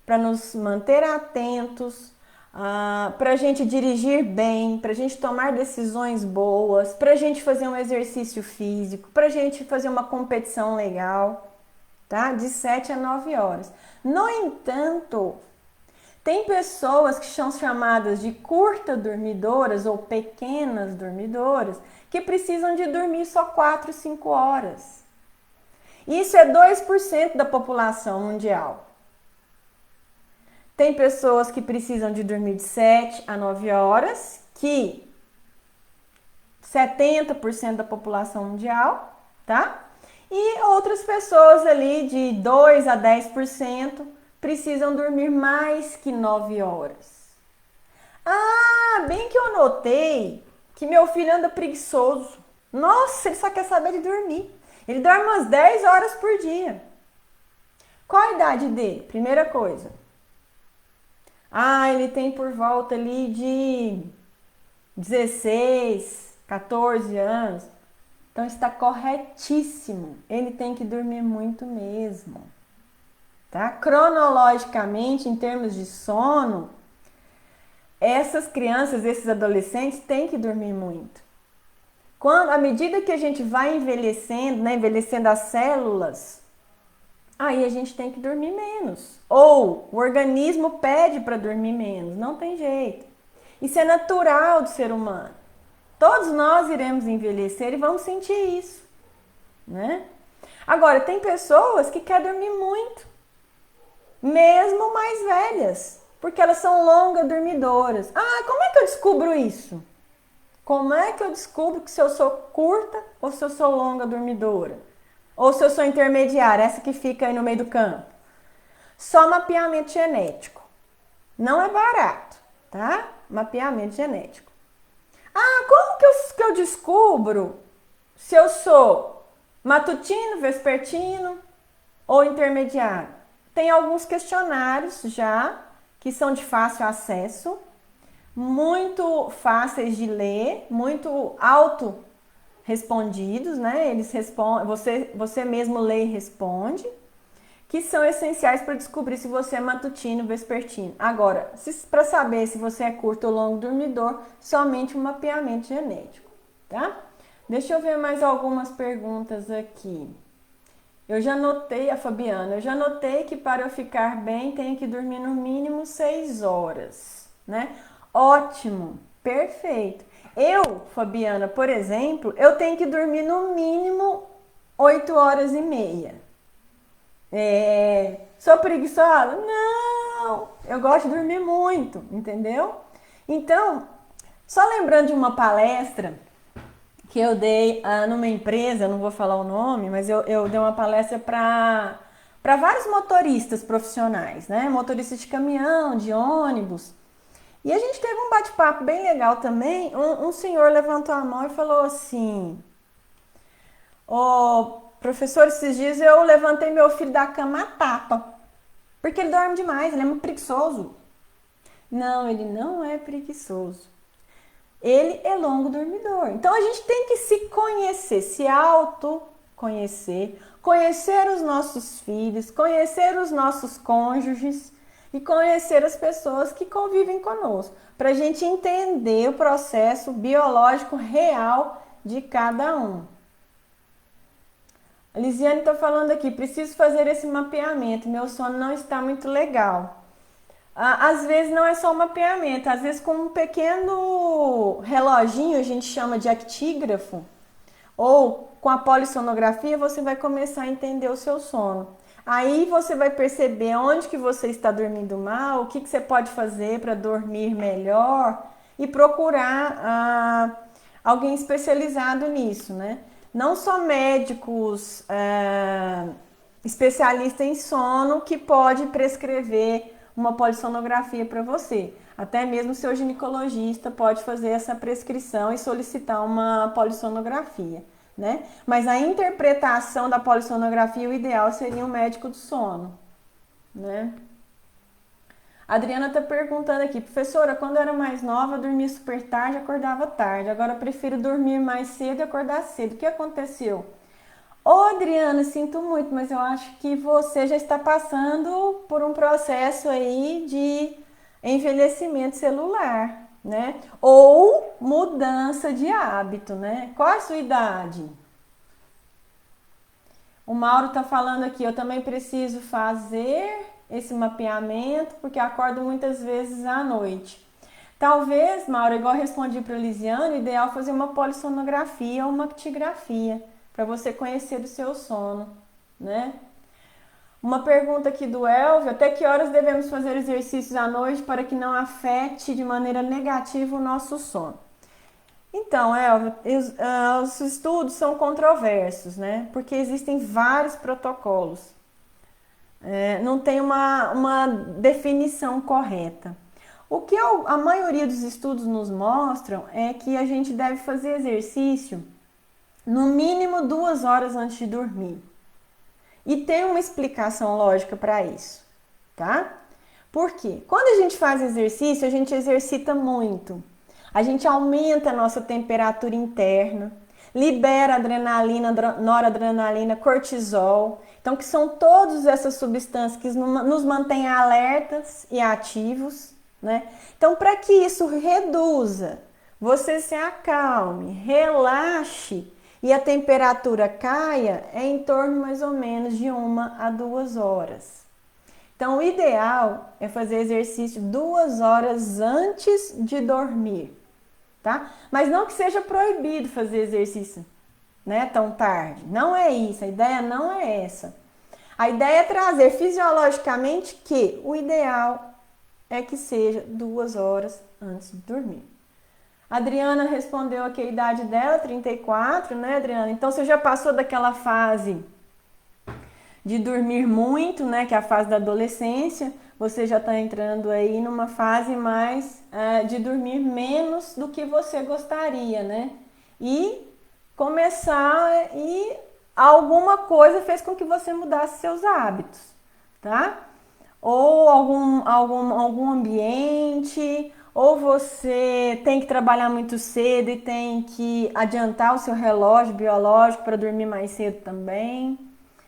Para nos manter atentos, para a gente dirigir bem, para a gente tomar decisões boas, para a gente fazer um exercício físico, para a gente fazer uma competição legal, tá? De 7 a 9 horas. No entanto, tem pessoas que são chamadas de curta dormidoras ou pequenas dormidoras que precisam de dormir só 4, 5 horas. Isso é 2% da população mundial. Tem pessoas que precisam de dormir de 7 a 9 horas, que 70% da população mundial, tá? E outras pessoas ali de 2 a 10% precisam dormir mais que 9 horas. Ah, bem que eu notei que meu filho anda preguiçoso. Nossa, ele só quer saber de dormir. Ele dorme umas 10 horas por dia. Qual a idade dele? Primeira coisa. Ah, ele tem por volta ali de 16, 14 anos. Então está corretíssimo. Ele tem que dormir muito mesmo. Tá? Cronologicamente, em termos de sono, essas crianças, esses adolescentes têm que dormir muito. À medida que a gente vai envelhecendo, né, envelhecendo as células, aí a gente tem que dormir menos. Ou o organismo pede para dormir menos, não tem jeito. Isso é natural do ser humano. Todos nós iremos envelhecer e vamos sentir isso, né? Agora, tem pessoas que querem dormir muito, mesmo mais velhas, porque elas são longas dormidoras. Ah, como é que eu descubro isso? Como é que eu descubro que se eu sou curta ou se eu sou longa dormidora? Ou se eu sou intermediária, essa que fica aí no meio do campo? Só mapeamento genético. Não é barato, tá? Mapeamento genético. Ah, como que eu descubro se eu sou matutino, vespertino ou intermediário? Tem alguns questionários já que são de fácil acesso, muito fáceis de ler, muito auto respondidos, né? Eles respondem, você mesmo lê e responde, que são essenciais para descobrir se você é matutino, vespertino. Agora, para saber se você é curto ou longo dormidor, somente um mapeamento genético, tá? Deixa eu ver mais algumas perguntas aqui. Eu já notei, a Fabiana, eu já notei que para eu ficar bem tenho que dormir no mínimo 6 horas, né? Ótimo, perfeito. Eu, Fabiana, por exemplo, eu tenho que dormir no mínimo 8 horas e meia. Sou preguiçosa? Não, eu gosto de dormir muito, entendeu? Então, só lembrando de uma palestra que eu dei numa empresa, não vou falar o nome, mas eu dei uma palestra para vários motoristas profissionais, né? Motoristas de caminhão, de ônibus. E a gente teve um bate-papo bem legal também. Um senhor levantou a mão e falou assim: Ô, professor, esses dias eu levantei meu filho da cama a tapa, porque ele dorme demais, ele é muito preguiçoso. Não, ele não é preguiçoso. Ele é longo dormidor. Então a gente tem que se conhecer, se autoconhecer, conhecer os nossos filhos, conhecer os nossos cônjuges e conhecer as pessoas que convivem conosco, para a gente entender o processo biológico real de cada um. A Lisiane está falando aqui, preciso fazer esse mapeamento, meu sono não está muito legal. Às vezes não é só um mapeamento, às vezes com um pequeno reloginho, a gente chama de actígrafo, ou com a polissonografia, você vai começar a entender o seu sono. Aí você vai perceber onde que você está dormindo mal, o que você pode fazer para dormir melhor e procurar alguém especializado nisso, né? Não só médicos especialistas em sono que pode prescrever uma polissonografia para você. Até mesmo o seu ginecologista pode fazer essa prescrição e solicitar uma polissonografia, né? Mas a interpretação da polissonografia, o ideal seria um médico do sono, né? A Adriana está perguntando aqui, professora, quando eu era mais nova, eu dormia super tarde e acordava tarde. Agora eu prefiro dormir mais cedo e acordar cedo. O que aconteceu? Ô, Adriana, sinto muito, mas eu acho que você já está passando por um processo aí de envelhecimento celular, né? Ou mudança de hábito, né? Qual a sua idade? O Mauro está falando aqui, eu também preciso fazer esse mapeamento, porque acordo muitas vezes à noite. Talvez, Mauro, igual eu respondi para a Lisiane, o ideal é fazer uma polissonografia ou uma actigrafia, para você conhecer o seu sono, né? Uma pergunta aqui do Elvio: até que horas devemos fazer exercícios à noite para que não afete de maneira negativa o nosso sono? Então, Elvio, os estudos são controversos, né? Porque existem vários protocolos. Não tem uma definição correta. O que a maioria dos estudos nos mostram é que a gente deve fazer exercício no mínimo 2 horas antes de dormir. E tem uma explicação lógica para isso, tá? Por quê? Quando a gente faz exercício, a gente exercita muito. A gente aumenta a nossa temperatura interna, libera adrenalina, noradrenalina, cortisol. Então, que são todas essas substâncias que nos mantêm alertas e ativos, né? Então, para que isso reduza, você se acalme, relaxe e a temperatura caia, é em torno mais ou menos de 1 a 2 horas. Então, o ideal é fazer exercício 2 horas antes de dormir, tá? Mas não que seja proibido fazer exercício, né, tão tarde. Não é isso, a ideia não é essa. A ideia é trazer fisiologicamente que o ideal é que seja 2 horas antes de dormir. A Adriana respondeu aqui a idade dela, 34, né, Adriana? Então você já passou daquela fase de dormir muito, né, que é a fase da adolescência. Você já está entrando aí numa fase mais de dormir menos do que você gostaria, né? E começar e alguma coisa fez com que você mudasse seus hábitos, tá? Ou algum ambiente, ou você tem que trabalhar muito cedo e tem que adiantar o seu relógio biológico para dormir mais cedo também.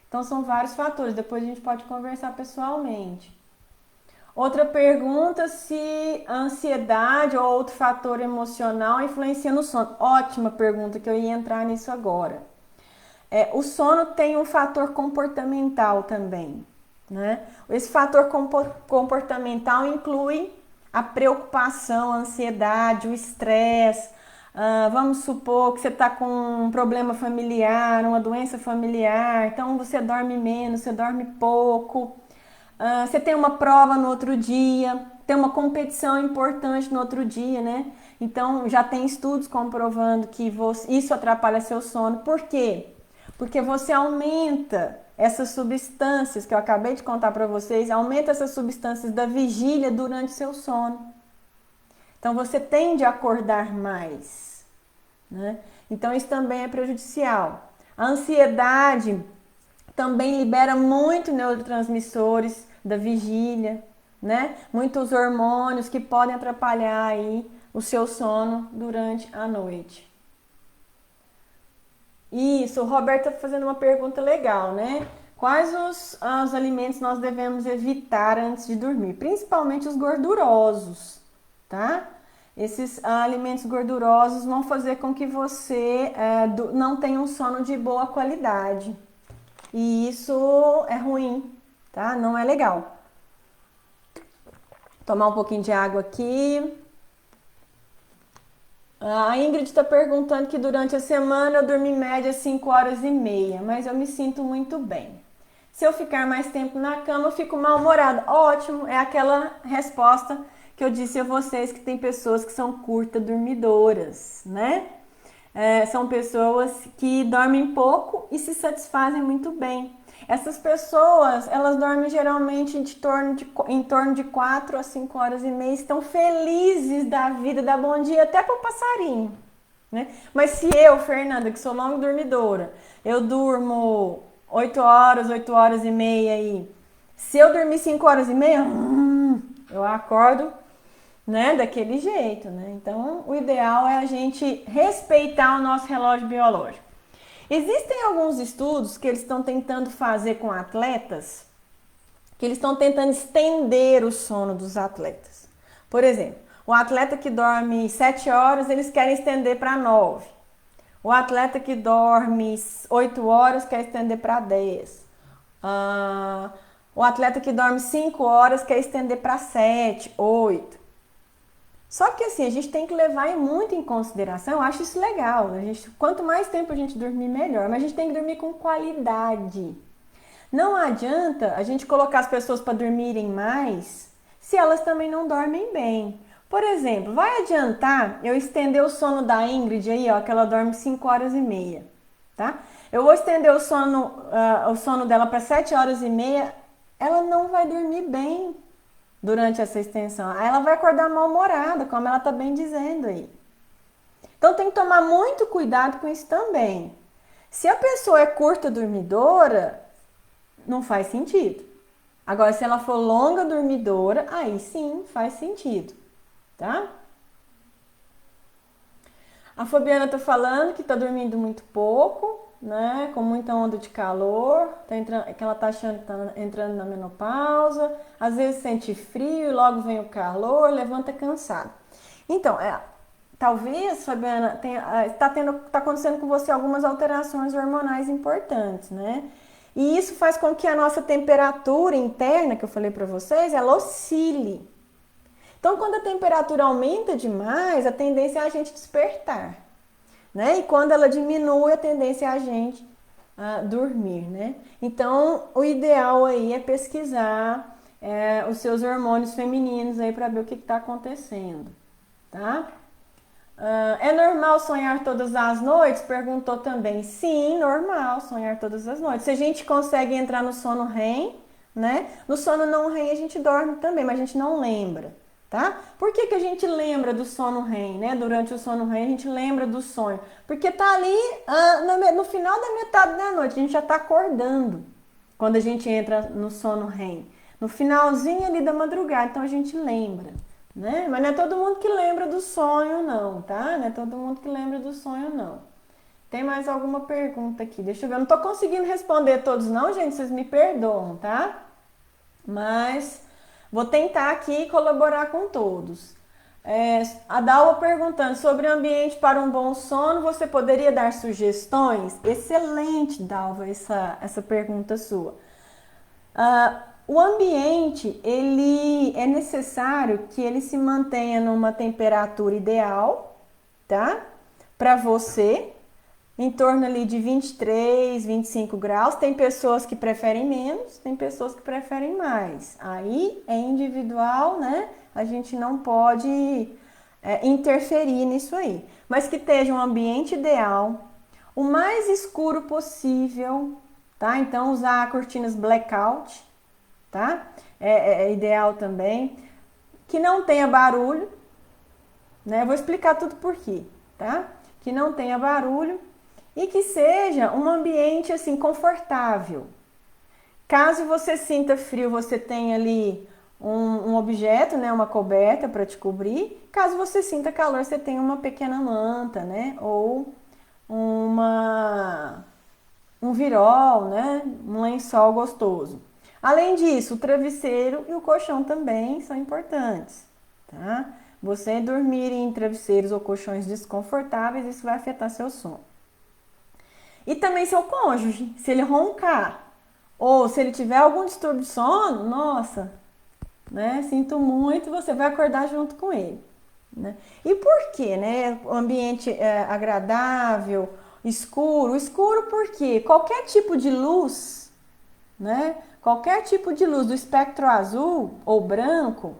Então são vários fatores, depois a gente pode conversar pessoalmente. Outra pergunta: se a ansiedade ou outro fator emocional influencia no sono. Ótima pergunta, que eu ia entrar nisso agora. O sono tem um fator comportamental também, né? Esse fator comportamental inclui a preocupação, a ansiedade, o estresse. Vamos supor que você está com um problema familiar, uma doença familiar, então você dorme menos, você dorme pouco. Você tem uma prova no outro dia, tem uma competição importante no outro dia, né? Então já tem estudos comprovando que isso atrapalha seu sono. Por quê? Porque você aumenta essas substâncias que eu acabei de contar para vocês, aumenta essas substâncias da vigília durante seu sono. Então você tende a acordar mais, né? Então isso também é prejudicial. A ansiedade também libera muito neurotransmissores da vigília, né? Muitos hormônios que podem atrapalhar aí o seu sono durante a noite. Isso, o Roberto está fazendo uma pergunta legal, né? Quais os alimentos nós devemos evitar antes de dormir? Principalmente os gordurosos, tá? Esses alimentos gordurosos vão fazer com que você não tenha um sono de boa qualidade. E isso é ruim, tá? Não é legal. Tomar um pouquinho de água aqui. A Ingrid está perguntando que durante a semana eu durmo em média 5 horas e meia, mas eu me sinto muito bem. Se eu ficar mais tempo na cama, eu fico mal-humorada. Ótimo, é aquela resposta que eu disse a vocês, que tem pessoas que são curta dormidoras, né? São pessoas que dormem pouco e se satisfazem muito bem. Essas pessoas, elas dormem geralmente em torno de 4 a 5 horas e meia, estão felizes da vida, dá bom dia até para o passarinho, né? Mas se eu, Fernanda, que sou longa dormidora, eu durmo 8 horas, 8 horas e meia aí, se eu dormir 5 horas e meia, eu acordo, né, daquele jeito, né? Então, o ideal é a gente respeitar o nosso relógio biológico. Existem alguns estudos que eles estão tentando fazer com atletas, que eles estão tentando estender o sono dos atletas. Por exemplo, o atleta que dorme 7 horas, eles querem estender para 9. O atleta que dorme 8 horas quer estender para 10. O atleta que dorme 5 horas quer estender para 7, 8. Só que assim, a gente tem que levar muito em consideração, eu acho isso legal, quanto mais tempo a gente dormir, melhor, mas a gente tem que dormir com qualidade. Não adianta a gente colocar as pessoas para dormirem mais se elas também não dormem bem. Por exemplo, vai adiantar eu estender o sono da Ingrid aí, ó, que ela dorme 5 horas e meia, tá? Eu vou estender o sono dela para 7 horas e meia, ela não vai dormir bem durante essa extensão. Aí ela vai acordar mal-humorada, como ela tá bem dizendo aí. Então tem que tomar muito cuidado com isso também. Se a pessoa é curta dormidora, não faz sentido. Agora, se ela for longa dormidora, aí sim faz sentido, tá? A Fabiana tá falando que tá dormindo muito pouco, né? Com muita onda de calor, que ela tá achando que tá entrando na menopausa, às vezes sente frio e logo vem o calor, levanta cansado. Então, talvez, Fabiana, tá acontecendo com você algumas alterações hormonais importantes, né? E isso faz com que a nossa temperatura interna, que eu falei para vocês, ela oscile. Então, quando a temperatura aumenta demais, a tendência é a gente despertar, né? E quando ela diminui, a tendência é a gente dormir, né? Então, o ideal aí é pesquisar os seus hormônios femininos aí para ver o que está acontecendo, tá? É normal sonhar todas as noites? Perguntou também. Sim, normal sonhar todas as noites. Se a gente consegue entrar no sono REM, né? No sono não REM a gente dorme também, mas a gente não lembra, tá? Por que a gente lembra do sono REM, né? Durante o sono REM a gente lembra do sonho. Porque tá ali no final da metade da noite, a gente já tá acordando quando a gente entra no sono REM. No finalzinho ali da madrugada, então a gente lembra. Né? Mas não é todo mundo que lembra do sonho, não, tá? Não é todo mundo que lembra do sonho, não. Tem mais alguma pergunta aqui? Deixa eu ver. Eu não tô conseguindo responder todos, não, gente. Vocês me perdoam, tá? Mas vou tentar aqui colaborar com todos. A Dalva perguntando sobre o ambiente para um bom sono, você poderia dar sugestões? Excelente, Dalva, essa pergunta sua. O ambiente, ele é necessário que ele se mantenha numa temperatura ideal, tá? Para você, em torno ali de 23, 25 graus. Tem pessoas que preferem menos, tem pessoas que preferem mais. Aí é individual, né? A gente não pode interferir nisso aí. Mas que esteja um ambiente ideal, o mais escuro possível, tá? Então usar cortinas blackout, tá? É ideal também. Que não tenha barulho, né? Eu vou explicar tudo por quê, tá? Que não tenha barulho e que seja um ambiente assim confortável. Caso você sinta frio, você tem ali um objeto, né? Uma coberta para te cobrir. Caso você sinta calor, você tem uma pequena manta, né? Ou um virol, né? Um lençol gostoso. Além disso, o travesseiro e o colchão também são importantes, tá? Você dormir em travesseiros ou colchões desconfortáveis, isso vai afetar seu sono. E também seu cônjuge, se ele roncar ou se ele tiver algum distúrbio de sono, nossa, né? Sinto muito, você vai acordar junto com ele, né? E por quê, né? O ambiente agradável, escuro porque qualquer tipo de luz, né? Qualquer tipo de luz do espectro azul ou branco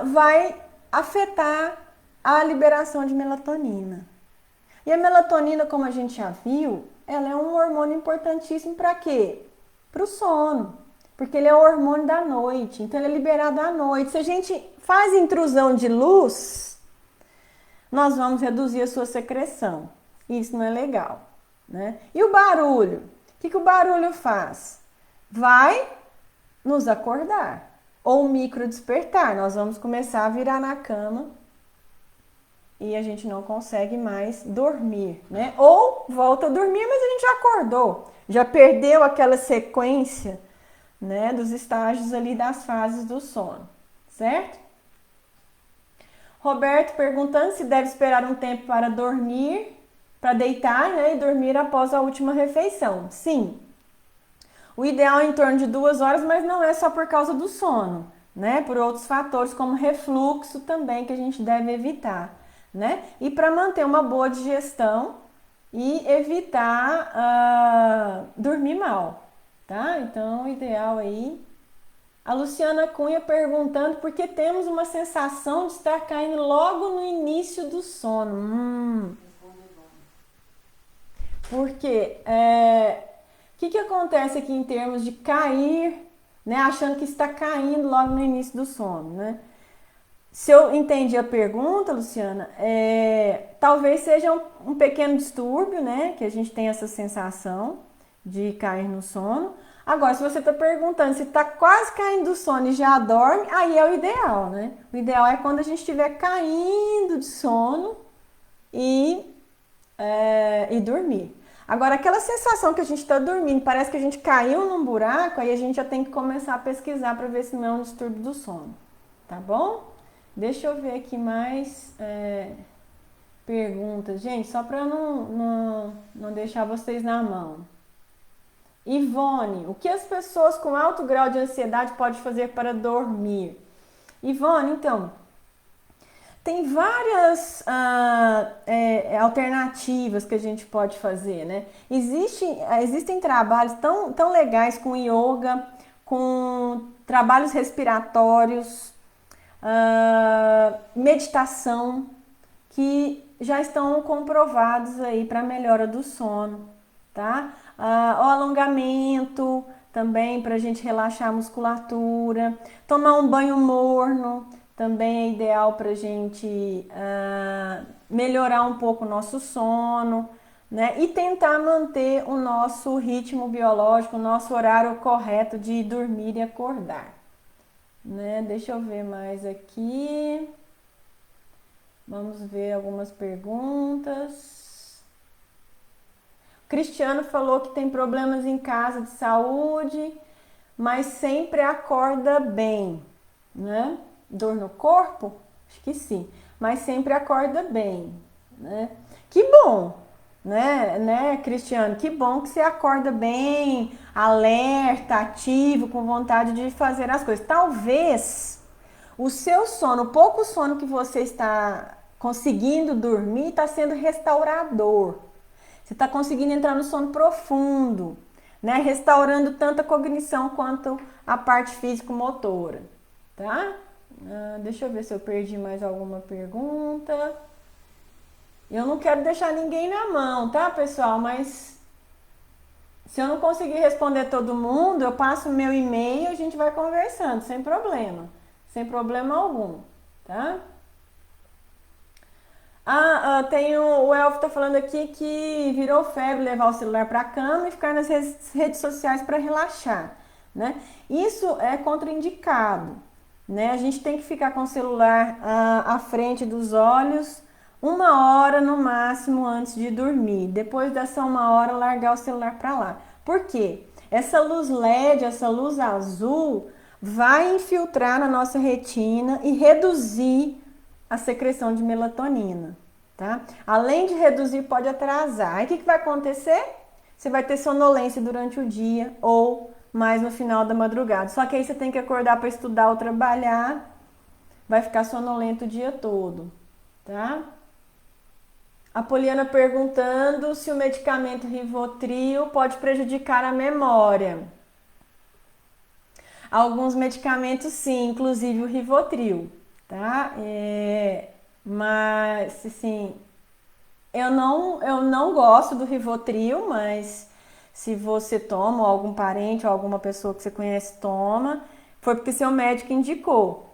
vai afetar a liberação de melatonina. E a melatonina, como a gente já viu, ela é um hormônio importantíssimo para quê? Para o sono. Porque ele é o hormônio da noite, então ele é liberado à noite. Se a gente faz intrusão de luz, nós vamos reduzir a sua secreção. Isso não é legal, né? E o barulho? O que o barulho faz? Vai nos acordar. Ou micro despertar. Nós vamos começar a virar na cama e a gente não consegue mais dormir, né? Ou volta a dormir, mas a gente já acordou. Já perdeu aquela sequência, né, dos estágios ali das fases do sono, certo? Roberto perguntando se deve esperar um tempo para dormir, para deitar, né, e dormir após a última refeição. Sim. O ideal é em torno de 2 horas, mas não é só por causa do sono, né? Por outros fatores como refluxo também que a gente deve evitar, né? E para manter uma boa digestão e evitar dormir mal, tá? Então, o ideal aí. A Luciana Cunha perguntando por que temos uma sensação de estar caindo logo no início do sono. Porque o que acontece aqui em termos de cair, né? Achando que está caindo logo no início do sono, né? Se eu entendi a pergunta, Luciana, talvez seja um pequeno distúrbio, né? Que a gente tem essa sensação de cair no sono. Agora, se você está perguntando se está quase caindo do sono e já dorme, aí é o ideal, né? O ideal é quando a gente estiver caindo de sono e dormir. Agora, aquela sensação que a gente está dormindo, parece que a gente caiu num buraco, aí a gente já tem que começar a pesquisar para ver se não é um distúrbio do sono, tá bom? Deixa eu ver aqui mais perguntas. Gente, só para não deixar vocês na mão. Ivone, o que as pessoas com alto grau de ansiedade podem fazer para dormir? Ivone, então, tem várias alternativas que a gente pode fazer, né? Existem trabalhos tão legais com yoga, com trabalhos respiratórios, meditação, que já estão comprovados aí para melhora do sono, tá? O alongamento também para a gente relaxar a musculatura, tomar um banho morno também é ideal para a gente melhorar um pouco o nosso sono, né? E tentar manter o nosso ritmo biológico, o nosso horário correto de dormir e acordar, né? Deixa eu ver mais aqui. Vamos ver algumas perguntas. O Cristiano falou que tem problemas em casa de saúde, mas sempre acorda bem, né? Dor no corpo? Acho que sim, mas sempre acorda bem, né? Que bom, né, Cristiano? Que bom que você acorda bem, alerta, ativo, com vontade de fazer as coisas. Talvez o seu sono, o pouco sono que você está conseguindo dormir, está sendo restaurador. Você está conseguindo entrar no sono profundo, né? Restaurando tanto a cognição quanto a parte físico-motora, tá? Deixa eu ver se eu perdi mais alguma pergunta. Eu não quero deixar ninguém na mão, tá, pessoal? Mas se eu não conseguir responder todo mundo, eu passo o meu e-mail e a gente vai conversando, sem problema. Sem problema algum, tá? Tem o Elfo tá falando aqui que virou febre levar o celular para a cama e ficar nas redes sociais para relaxar, né? Isso é contraindicado, né? A gente tem que ficar com o celular à frente dos olhos 1 hora no máximo antes de dormir. Depois dessa 1 hora, largar o celular para lá. Por quê? Essa luz LED, essa luz azul, vai infiltrar na nossa retina e reduzir a secreção de melatonina, tá? Além de reduzir, pode atrasar. Aí o que vai acontecer? Você vai ter sonolência durante o dia ou mais no final da madrugada. Só que aí você tem que acordar para estudar ou trabalhar, vai ficar sonolento o dia todo, tá? A Poliana perguntando se o medicamento Rivotril pode prejudicar a memória. Alguns medicamentos sim, inclusive o Rivotril, tá? Mas, assim, eu não gosto do Rivotril, mas se você toma, ou algum parente, ou alguma pessoa que você conhece toma, foi porque seu médico indicou.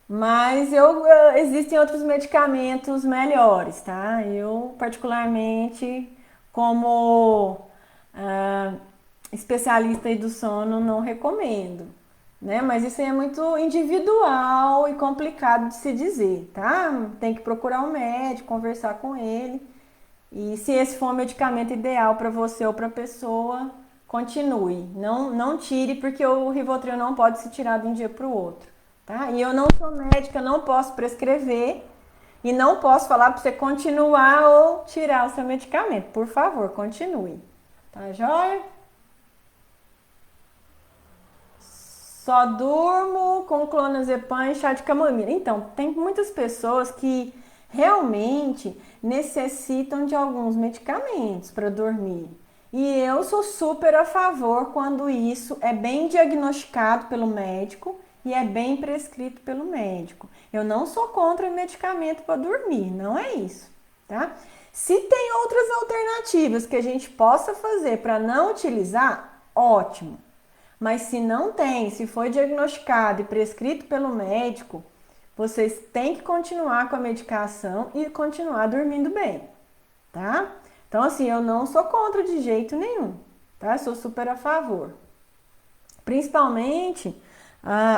Mas existem outros medicamentos melhores, tá? Eu, particularmente, como especialista aí do sono, não recomendo, né? Mas isso aí é muito individual e complicado de se dizer, tá? Tem que procurar um médico, conversar com ele. E se esse for o medicamento ideal para você ou para a pessoa, continue. Não tire, porque o Rivotril não pode se tirar de um dia para o outro, tá? E eu não sou médica, não posso prescrever e não posso falar para você continuar ou tirar o seu medicamento. Por favor, continue. Tá joia? Só durmo com clonazepam e chá de camomila. Então, tem muitas pessoas que realmente necessitam de alguns medicamentos para dormir. E eu sou super a favor quando isso é bem diagnosticado pelo médico e é bem prescrito pelo médico. Eu não sou contra medicamento para dormir, não é isso, tá? Se tem outras alternativas que a gente possa fazer para não utilizar, ótimo. Mas se não tem, se foi diagnosticado e prescrito pelo médico, vocês têm que continuar com a medicação e continuar dormindo bem, tá? Então, assim, eu não sou contra de jeito nenhum, tá? Sou super a favor. Principalmente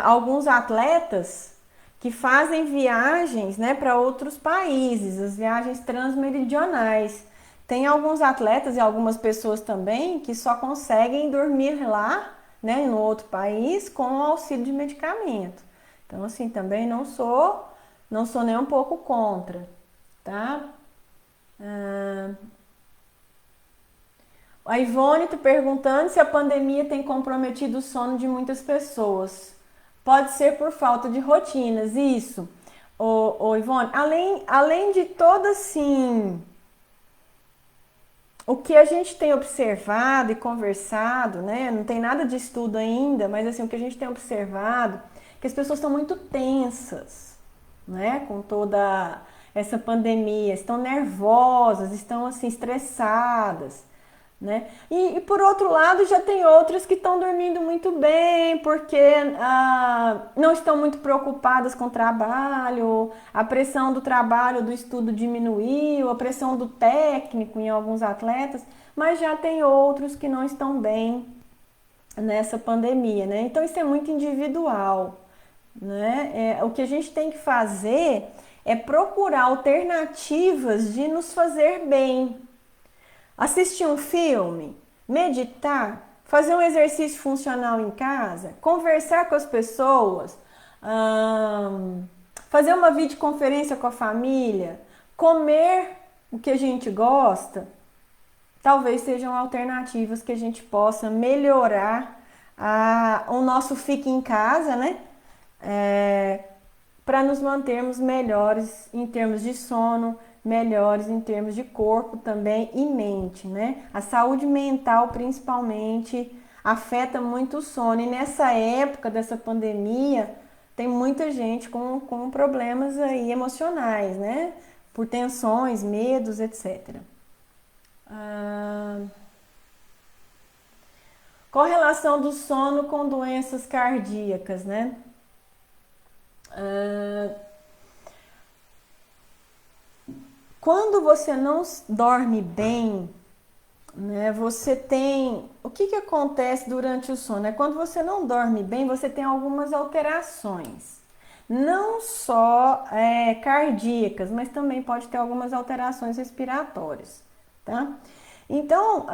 alguns atletas que fazem viagens, né, para outros países, as viagens transmeridionais. Tem alguns atletas e algumas pessoas também que só conseguem dormir lá, né, no outro país com o auxílio de medicamento. Então, assim, também não sou nem um pouco contra, tá? A Ivone está perguntando se a pandemia tem comprometido o sono de muitas pessoas. Pode ser por falta de rotinas, isso. Ivone, além de todo assim, o que a gente tem observado e conversado, né? Não tem nada de estudo ainda, mas assim, o que a gente tem observado é que as pessoas estão muito tensas, né? Com toda essa pandemia, estão nervosas, estão assim estressadas. Né? E por outro lado, já tem outras que estão dormindo muito bem, porque não estão muito preocupadas com o trabalho, a pressão do trabalho, do estudo diminuiu, a pressão do técnico em alguns atletas, mas já tem outros que não estão bem nessa pandemia, né? Então isso é muito individual, né? O que a gente tem que fazer é procurar alternativas de nos fazer bem. Assistir um filme, meditar, fazer um exercício funcional em casa, conversar com as pessoas, fazer uma videoconferência com a família, comer o que a gente gosta, talvez sejam alternativas que a gente possa melhorar o nosso fique em casa, né? Para nos mantermos melhores em termos de sono, melhores em termos de corpo também e mente, né? A saúde mental, principalmente, afeta muito o sono. E nessa época dessa pandemia, tem muita gente com problemas aí emocionais, né? Por tensões, medos, etc. Correlação do sono com doenças cardíacas, né? Quando você não dorme bem, né, você tem... O que acontece durante o sono? Quando você não dorme bem, você tem algumas alterações. Não só cardíacas, mas também pode ter algumas alterações respiratórias, tá? Então,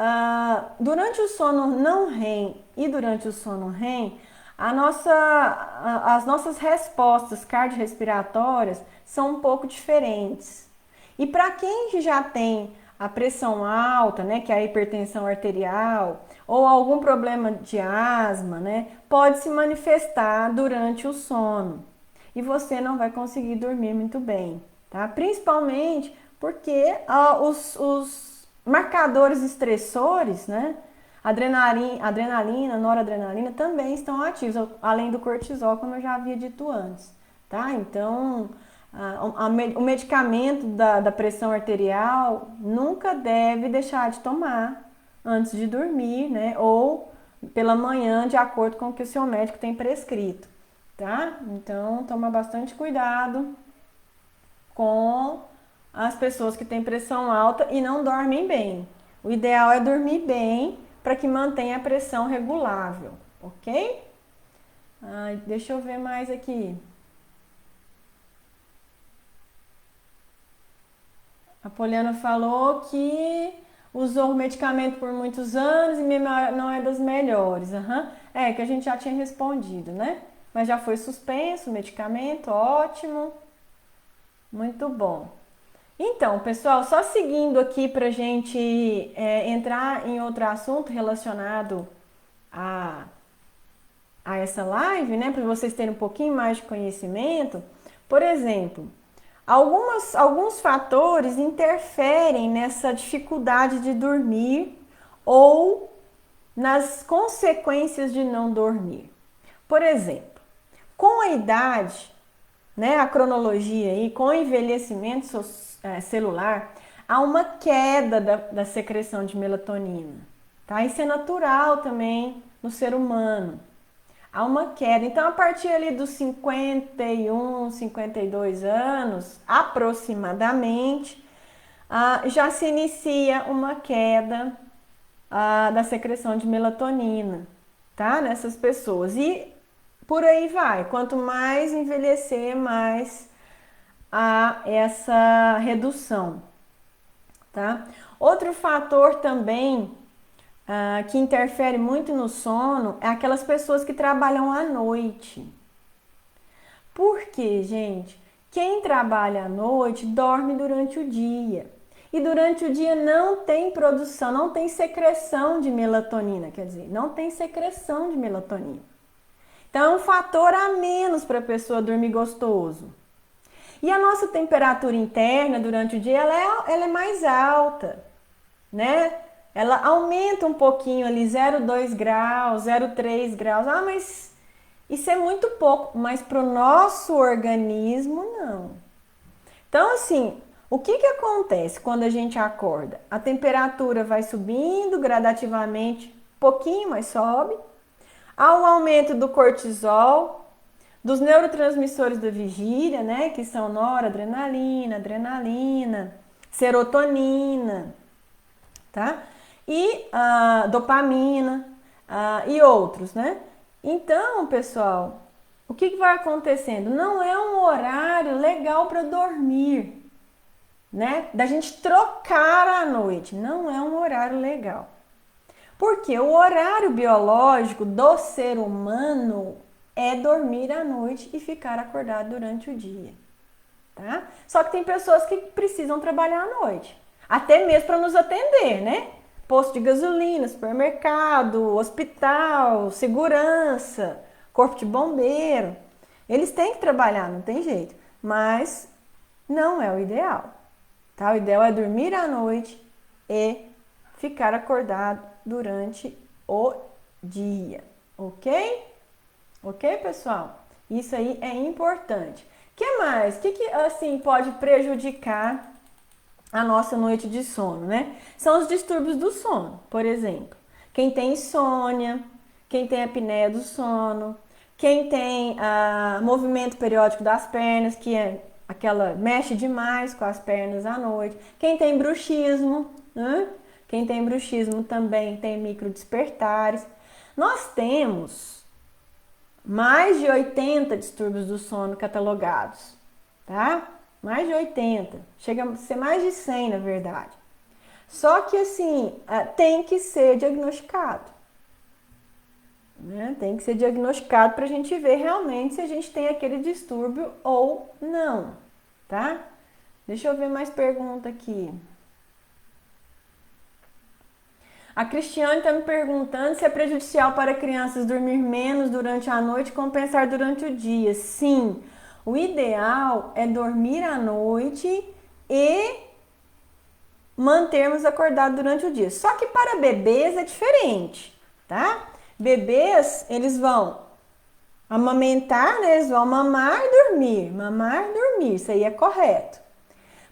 durante o sono não REM e durante o sono REM, as nossas respostas cardiorrespiratórias são um pouco diferentes. E para quem já tem a pressão alta, né, que é a hipertensão arterial, ou algum problema de asma, né, pode se manifestar durante o sono. E você não vai conseguir dormir muito bem, tá? Principalmente porque os marcadores estressores, né, adrenalina, noradrenalina também estão ativos, além do cortisol, como eu já havia dito antes, tá? Então, o medicamento da pressão arterial nunca deve deixar de tomar antes de dormir, né? Ou pela manhã, de acordo com o que o seu médico tem prescrito, tá? Então, toma bastante cuidado com as pessoas que têm pressão alta e não dormem bem. O ideal é dormir bem para que mantenha a pressão regulável, ok? Deixa eu ver mais aqui. A Poliana falou que usou o medicamento por muitos anos e não é das melhores. Que a gente já tinha respondido, né? Mas já foi suspenso o medicamento, ótimo. Muito bom. Então, pessoal, só seguindo aqui pra gente entrar em outro assunto relacionado a essa live, né? Para vocês terem um pouquinho mais de conhecimento. Por exemplo, alguns fatores interferem nessa dificuldade de dormir ou nas consequências de não dormir. Por exemplo, com a idade, né, a cronologia aí, com o envelhecimento celular, há uma queda da secreção de melatonina, tá? Isso é natural também no ser humano. Há uma queda. Então, a partir ali dos 51, 52 anos, aproximadamente, já se inicia uma queda da secreção de melatonina, tá? Nessas pessoas. E por aí vai. Quanto mais envelhecer, mais há essa redução, tá? Outro fator também que interfere muito no sono é aquelas pessoas que trabalham à noite. Por quê, gente? Quem trabalha à noite dorme durante o dia. E durante o dia não tem produção, não tem secreção de melatonina, quer dizer, não tem secreção de melatonina. Então é um fator a menos para a pessoa dormir gostoso. E a nossa temperatura interna durante o dia ela é mais alta, né? Ela aumenta um pouquinho ali, 0,2 graus, 0,3 graus. Ah, mas isso é muito pouco, mas para o nosso organismo não. Então, assim, o que acontece quando a gente acorda? A temperatura vai subindo gradativamente, pouquinho, mas sobe. Há um aumento do cortisol, dos neurotransmissores da vigília, né? Que são noradrenalina, adrenalina, serotonina, tá? E dopamina e outros, né? Então, pessoal, o que vai acontecendo? Não é um horário legal para dormir, né? Da gente trocar à noite. Não é um horário legal. Porque o horário biológico do ser humano é dormir à noite e ficar acordado durante o dia, tá? Só que tem pessoas que precisam trabalhar à noite, até mesmo para nos atender, né? Posto de gasolina, supermercado, hospital, segurança, corpo de bombeiro. Eles têm que trabalhar, não tem jeito. Mas não é o ideal, tá? O ideal é dormir à noite e ficar acordado durante o dia, ok? Ok, pessoal? Isso aí é importante. O que mais? O que assim pode prejudicar a nossa noite de sono, né? São os distúrbios do sono, por exemplo. Quem tem insônia, quem tem apneia do sono, quem tem movimento periódico das pernas, que é aquela mexe demais com as pernas à noite. Quem tem bruxismo, né? Quem tem bruxismo também tem microdespertares. Nós temos mais de 80 distúrbios do sono catalogados, tá? Mais de 80. Chega a ser mais de 100, na verdade. Só que, assim, tem que ser diagnosticado. Né? Tem que ser diagnosticado para a gente ver realmente se a gente tem aquele distúrbio ou não, tá? Deixa eu ver mais pergunta aqui. A Cristiane está me perguntando se é prejudicial para crianças dormir menos durante a noite e compensar durante o dia. Sim, o ideal é dormir à noite e mantermos acordado durante o dia. Só que para bebês é diferente, tá? Bebês, eles vão amamentar, né? Eles vão mamar e dormir, isso aí é correto.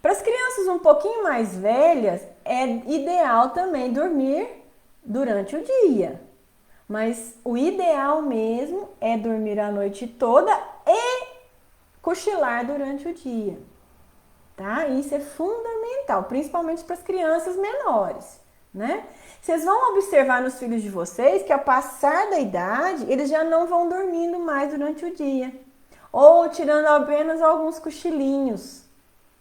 Para as crianças um pouquinho mais velhas, é ideal também dormir durante o dia. Mas o ideal mesmo é dormir a noite toda e cochilar durante o dia. Tá? Isso é fundamental, principalmente para as crianças menores, né? Vocês vão observar nos filhos de vocês que ao passar da idade, eles já não vão dormindo mais durante o dia. Ou tirando apenas alguns cochilinhos,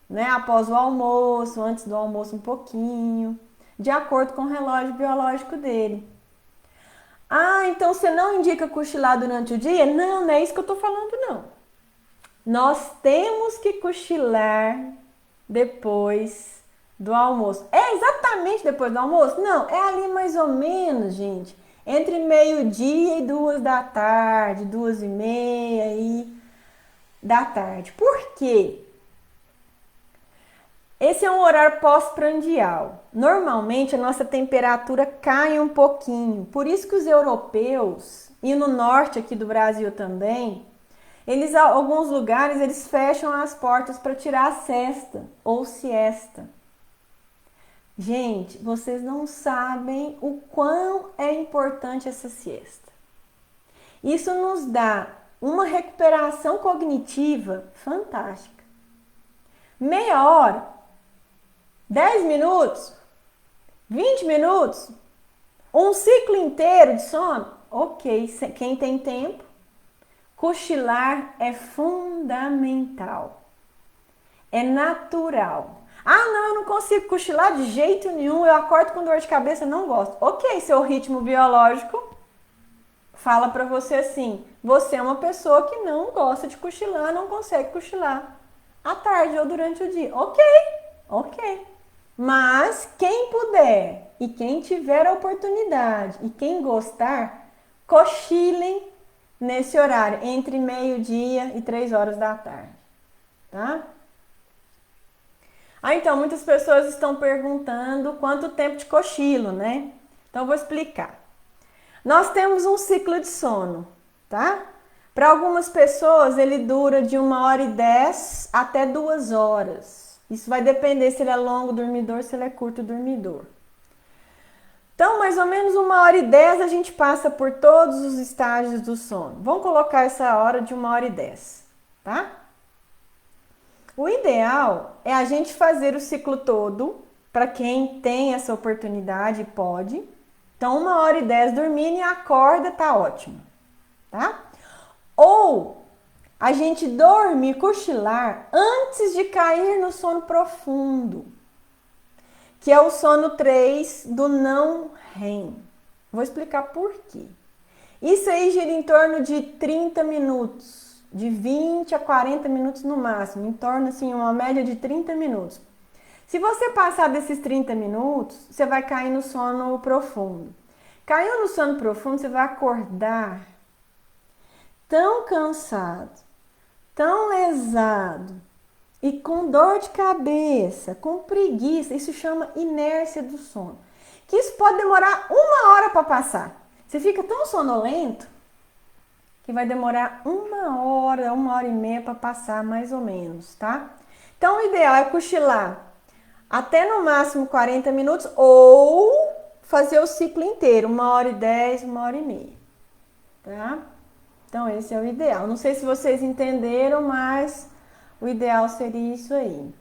né? Após o almoço, antes do almoço um pouquinho, de acordo com o relógio biológico dele. Ah, então você não indica cochilar durante o dia? Não, não é isso que eu tô falando, não. Nós temos que cochilar depois do almoço. É exatamente depois do almoço? Não, é ali mais ou menos, gente, entre meio-dia e 2 da tarde, 2h30 da tarde. Por quê? Esse é um horário pós-prandial. Normalmente a nossa temperatura cai um pouquinho. Por isso que os europeus, e no norte aqui do Brasil também, eles, em alguns lugares, eles fecham as portas para tirar a sesta ou siesta. Gente, vocês não sabem o quão é importante essa siesta. Isso nos dá uma recuperação cognitiva fantástica. Meia hora, 10 minutos, 20 minutos, um ciclo inteiro de sono? Ok, quem tem tempo, cochilar é fundamental, é natural. Ah, não, eu não consigo cochilar de jeito nenhum, eu acordo com dor de cabeça, não gosto. Ok, seu ritmo biológico fala pra você assim, você é uma pessoa que não gosta de cochilar, não consegue cochilar à tarde ou durante o dia. Ok, ok. Mas quem puder e quem tiver a oportunidade e quem gostar, cochilem nesse horário, entre meio-dia e 3 horas da tarde, tá? Ah, então, muitas pessoas estão perguntando quanto tempo de cochilo, né? Então, eu vou explicar. Nós temos um ciclo de sono, tá? Para algumas pessoas, ele dura de 1h10 até 2 horas. Isso vai depender se ele é longo dormidor, se ele é curto dormidor. Então, mais ou menos 1h10 a gente passa por todos os estágios do sono. Vamos colocar essa hora de 1h10, tá? O ideal é a gente fazer o ciclo todo, para quem tem essa oportunidade e pode. Então, 1h10 dormindo e acorda, tá ótimo, tá? Ou a gente dorme, cochilar antes de cair no sono profundo, que é o sono 3 do não REM. Vou explicar por quê. Isso aí gira em torno de 30 minutos, de 20 a 40 minutos no máximo, em torno assim, uma média de 30 minutos. Se você passar desses 30 minutos, você vai cair no sono profundo. Caiu no sono profundo, você vai acordar tão cansado, tão lesado e com dor de cabeça, com preguiça. Isso chama inércia do sono. Que isso pode demorar 1 hora para passar. Você fica tão sonolento que vai demorar 1 hora, 1h30 para passar, mais ou menos, tá? Então, o ideal é cochilar até no máximo 40 minutos ou fazer o ciclo inteiro, 1h10, 1h30, tá? Então, esse é o ideal. Não sei se vocês entenderam, mas o ideal seria isso aí.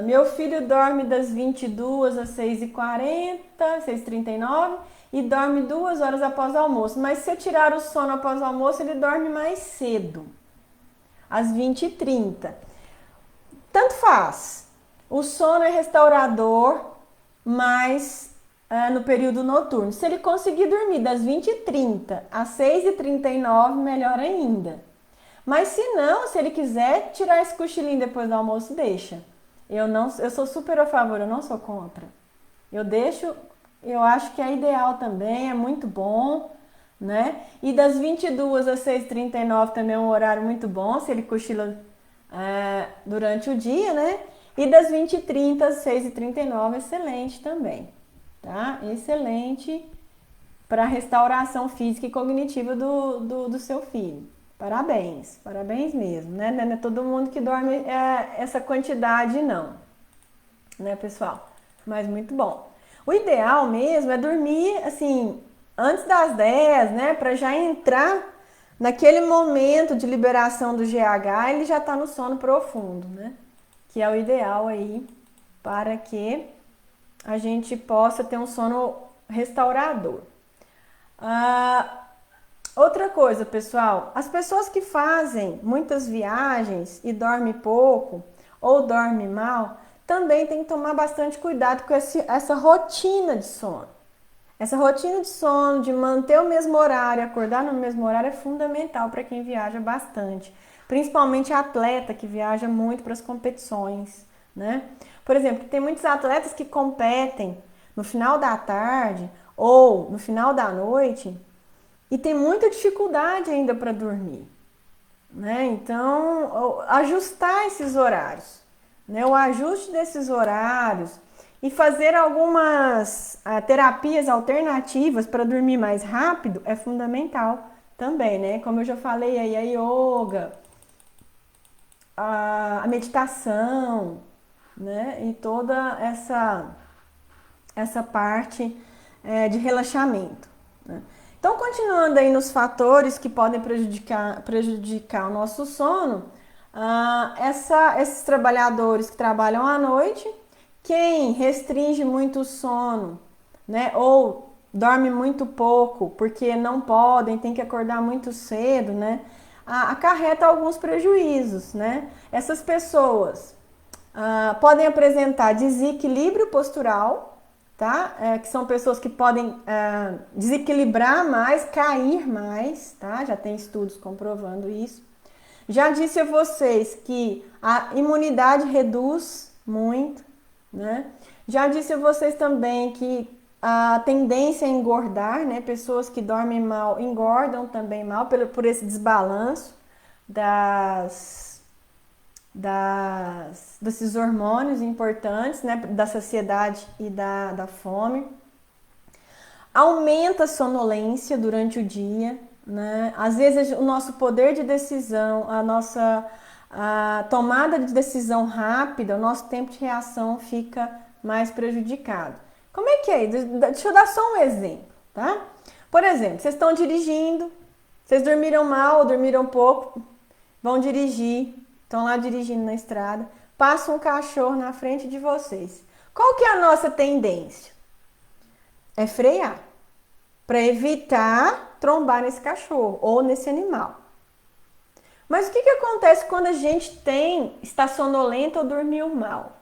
Meu filho dorme das 22 às 6h40, 6h39 e dorme 2 horas após o almoço. Mas se eu tirar o sono após o almoço, ele dorme mais cedo, às 20h30. Tanto faz. O sono é restaurador, mas no período noturno. Se ele conseguir dormir das 20h30 às 6h39, melhor ainda. Mas se não, se ele quiser tirar esse cochilinho depois do almoço, deixa. Eu sou super a favor, eu não sou contra. Eu deixo, eu acho que é ideal também, é muito bom, né? E das 22 às 6h39 também é um horário muito bom, se ele cochila durante o dia, né? E das 20h30 às 6h39, excelente também, tá? Excelente para a restauração física e cognitiva do seu filho. Parabéns, parabéns mesmo, né? Não é todo mundo que dorme essa quantidade, não, né, pessoal? Mas muito bom. O ideal mesmo é dormir, assim, antes das 10, né? Para já entrar naquele momento de liberação do GH, ele já está no sono profundo, né? Que é o ideal aí para que a gente possa ter um sono restaurador. Outra coisa, pessoal, as pessoas que fazem muitas viagens e dormem pouco ou dormem mal, também tem que tomar bastante cuidado com essa rotina de sono. Essa rotina de sono, de manter o mesmo horário, acordar no mesmo horário, é fundamental para quem viaja bastante. Principalmente atleta que viaja muito para as competições, né? Por exemplo, tem muitos atletas que competem no final da tarde ou no final da noite e tem muita dificuldade ainda para dormir, né? Então, ajustar esses horários, né? O ajuste desses horários e fazer algumas terapias alternativas para dormir mais rápido é fundamental também, né? Como eu já falei aí, a yoga, a meditação, né? E toda essa parte de relaxamento, né? Então, continuando aí nos fatores que podem prejudicar o nosso sono, esses trabalhadores que trabalham à noite, quem restringe muito o sono, né, ou dorme muito pouco porque não podem, tem que acordar muito cedo, né, acarreta alguns prejuízos, né? Essas pessoas podem apresentar desequilíbrio postural, tá? Que são pessoas que podem desequilibrar mais, cair mais, tá? Já tem estudos comprovando isso. Já disse a vocês que a imunidade reduz muito, né? Já disse a vocês também que a tendência a engordar, né? Pessoas que dormem mal engordam também mal por esse desbalanço desses hormônios importantes, né? Da saciedade e da fome. Aumenta a sonolência durante o dia, né? Às vezes o nosso poder de decisão, a tomada de decisão rápida, o nosso tempo de reação fica mais prejudicado. Como é que é? Deixa eu dar só um exemplo, tá? Por exemplo, vocês estão dirigindo, vocês dormiram mal, dormiram pouco, vão dirigir, estão lá dirigindo na estrada, passa um cachorro na frente de vocês. Qual que é a nossa tendência? É frear, para evitar trombar nesse cachorro ou nesse animal. Mas o que acontece quando a gente está sonolento ou dormiu mal?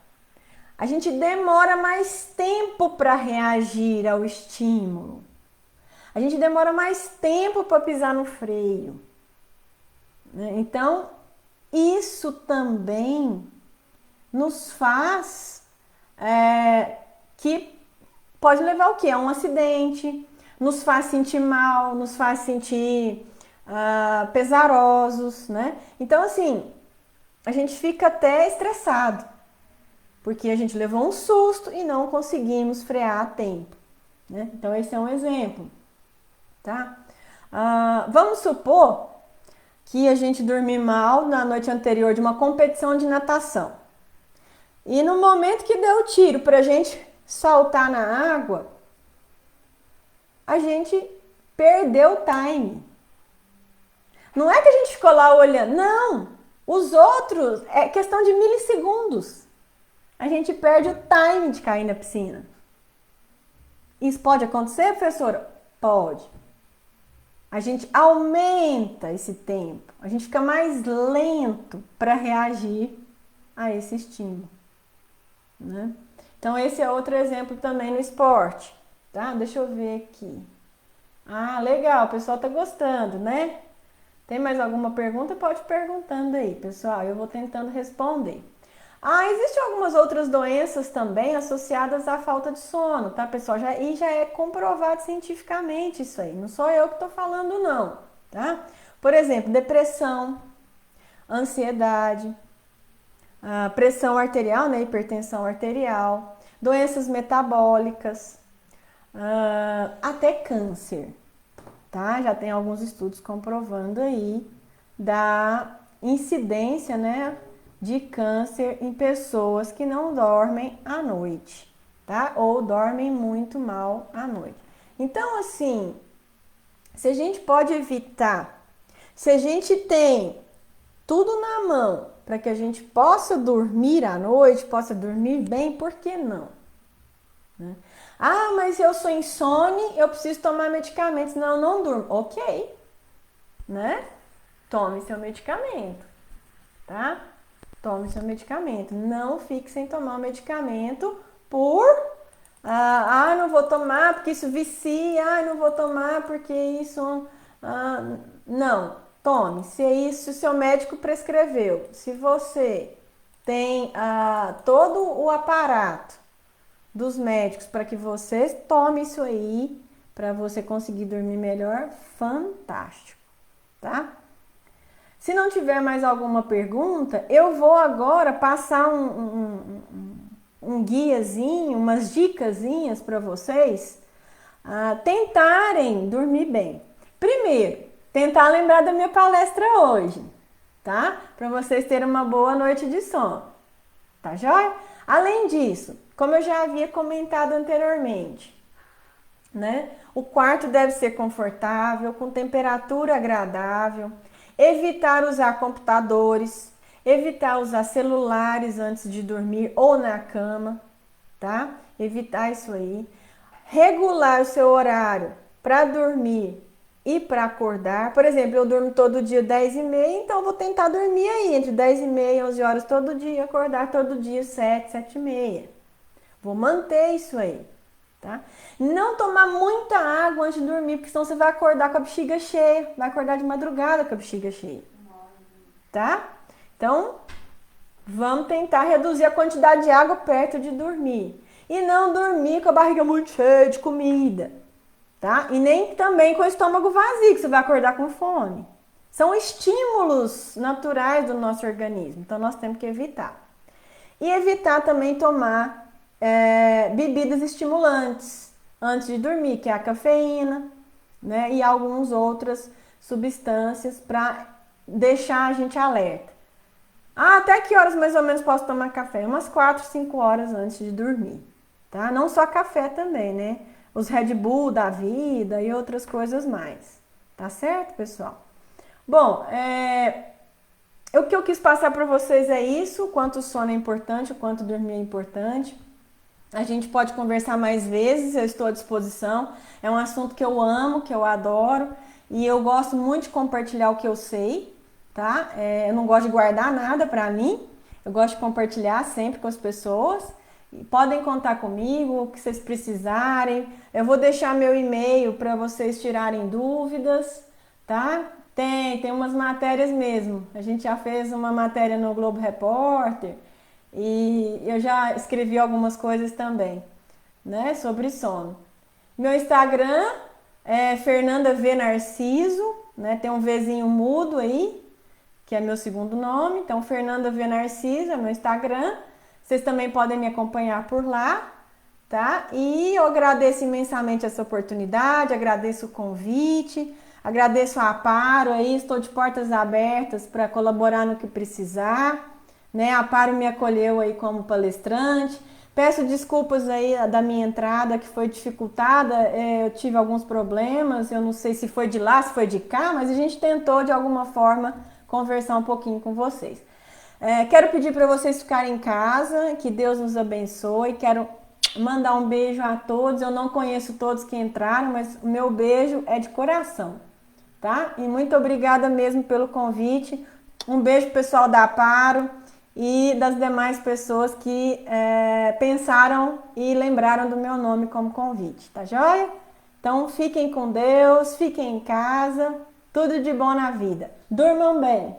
A gente demora mais tempo para reagir ao estímulo. A gente demora mais tempo para pisar no freio. Então, isso também nos faz que pode levar o quê? A um acidente, nos faz sentir mal, nos faz sentir pesarosos, né? Então, assim, a gente fica até estressado, porque a gente levou um susto e não conseguimos frear a tempo, né? Então, esse é um exemplo, tá? Vamos supor que a gente dormiu mal na noite anterior de uma competição de natação. E no momento que deu o tiro para a gente saltar na água, a gente perdeu o time. Não é que a gente ficou lá olhando, não. Os outros, é questão de milissegundos. A gente perde o time de cair na piscina. Isso pode acontecer, professora? Pode. A gente aumenta esse tempo. A gente fica mais lento para reagir a esse estímulo, né? Então, esse é outro exemplo também no esporte, tá? Deixa eu ver aqui. Legal, o pessoal tá gostando, né? Tem mais alguma pergunta? Pode ir perguntando aí, pessoal. Eu vou tentando responder. Existem algumas outras doenças também associadas à falta de sono, tá, pessoal? Já é comprovado cientificamente isso aí. Não sou eu que tô falando, não, tá? Por exemplo, depressão, ansiedade, pressão arterial, né? Hipertensão arterial, doenças metabólicas, até câncer, tá? Já tem alguns estudos comprovando aí da incidência, né, de câncer em pessoas que não dormem à noite, tá? Ou dormem muito mal à noite. Então, assim, se a gente pode evitar, se a gente tem tudo na mão para que a gente possa dormir à noite, possa dormir bem, por que não? Né? Mas eu sou insone, eu preciso tomar medicamentos. Não durmo. Ok, né? Tome seu medicamento, tá? Tome seu medicamento. Não fique sem tomar o medicamento por... não vou tomar porque isso vicia. Não vou tomar porque isso... não, tome. Se é isso, o seu médico prescreveu. Se você tem todo o aparato dos médicos para que você tome isso aí, para você conseguir dormir melhor, fantástico, tá? Se não tiver mais alguma pergunta, eu vou agora passar um guiazinho, umas dicasinhas para vocês tentarem dormir bem. Primeiro, tentar lembrar da minha palestra hoje, tá? Para vocês terem uma boa noite de sono, tá joia? Além disso, como eu já havia comentado anteriormente, né? O quarto deve ser confortável, com temperatura agradável, evitar usar computadores, evitar usar celulares antes de dormir ou na cama, tá? Evitar isso aí. Regular o seu horário para dormir e para acordar. Por exemplo, eu durmo todo dia 10h30, então eu vou tentar dormir aí entre 10h30 e 11 horas todo dia, acordar todo dia 7, 7h30. Vou manter isso aí, tá? Não tomar muita água antes de dormir, porque senão você vai acordar com a bexiga cheia, vai acordar de madrugada com a bexiga cheia, tá? Então, vamos tentar reduzir a quantidade de água perto de dormir. E não dormir com a barriga muito cheia de comida, tá? E nem também com o estômago vazio, que você vai acordar com fome. São estímulos naturais do nosso organismo, então nós temos que evitar. E evitar também tomar bebidas estimulantes antes de dormir, que é a cafeína, né? E algumas outras substâncias para deixar a gente alerta. Até que horas mais ou menos posso tomar café? Umas 4, 5 horas antes de dormir, tá? Não só café também, né? Os Red Bull da vida e outras coisas mais, tá certo, pessoal? Bom, o que eu quis passar para vocês é isso, o quanto o sono é importante, o quanto dormir é importante. A gente pode conversar mais vezes, eu estou à disposição. É um assunto que eu amo, que eu adoro e eu gosto muito de compartilhar o que eu sei, tá? Eu não gosto de guardar nada para mim, eu gosto de compartilhar sempre com as pessoas. E podem contar comigo, o que vocês precisarem. Eu vou deixar meu e-mail para vocês tirarem dúvidas, tá? Tem umas matérias mesmo. A gente já fez uma matéria no Globo Repórter. E eu já escrevi algumas coisas também, né, sobre sono. Meu Instagram é Fernanda V Narciso, né, tem um Vzinho mudo aí, que é meu segundo nome. Então, Fernanda V Narciso é meu Instagram. Vocês também podem me acompanhar por lá, tá? E eu agradeço imensamente essa oportunidade, agradeço o convite, agradeço a Aparo aí, estou de portas abertas para colaborar no que precisar. Né? A Aparo me acolheu aí como palestrante. Peço desculpas aí da minha entrada, que foi dificultada. Eu tive alguns problemas, eu não sei se foi de lá, se foi de cá, mas a gente tentou de alguma forma conversar um pouquinho com vocês. Quero pedir para vocês ficarem em casa, que Deus nos abençoe. Quero mandar um beijo a todos. Eu não conheço todos que entraram, mas o meu beijo é de coração, tá? E muito obrigada mesmo pelo convite. Um beijo pro pessoal da Aparo e das demais pessoas que pensaram e lembraram do meu nome como convite, tá joia? Então fiquem com Deus, fiquem em casa, tudo de bom na vida. Durmam bem!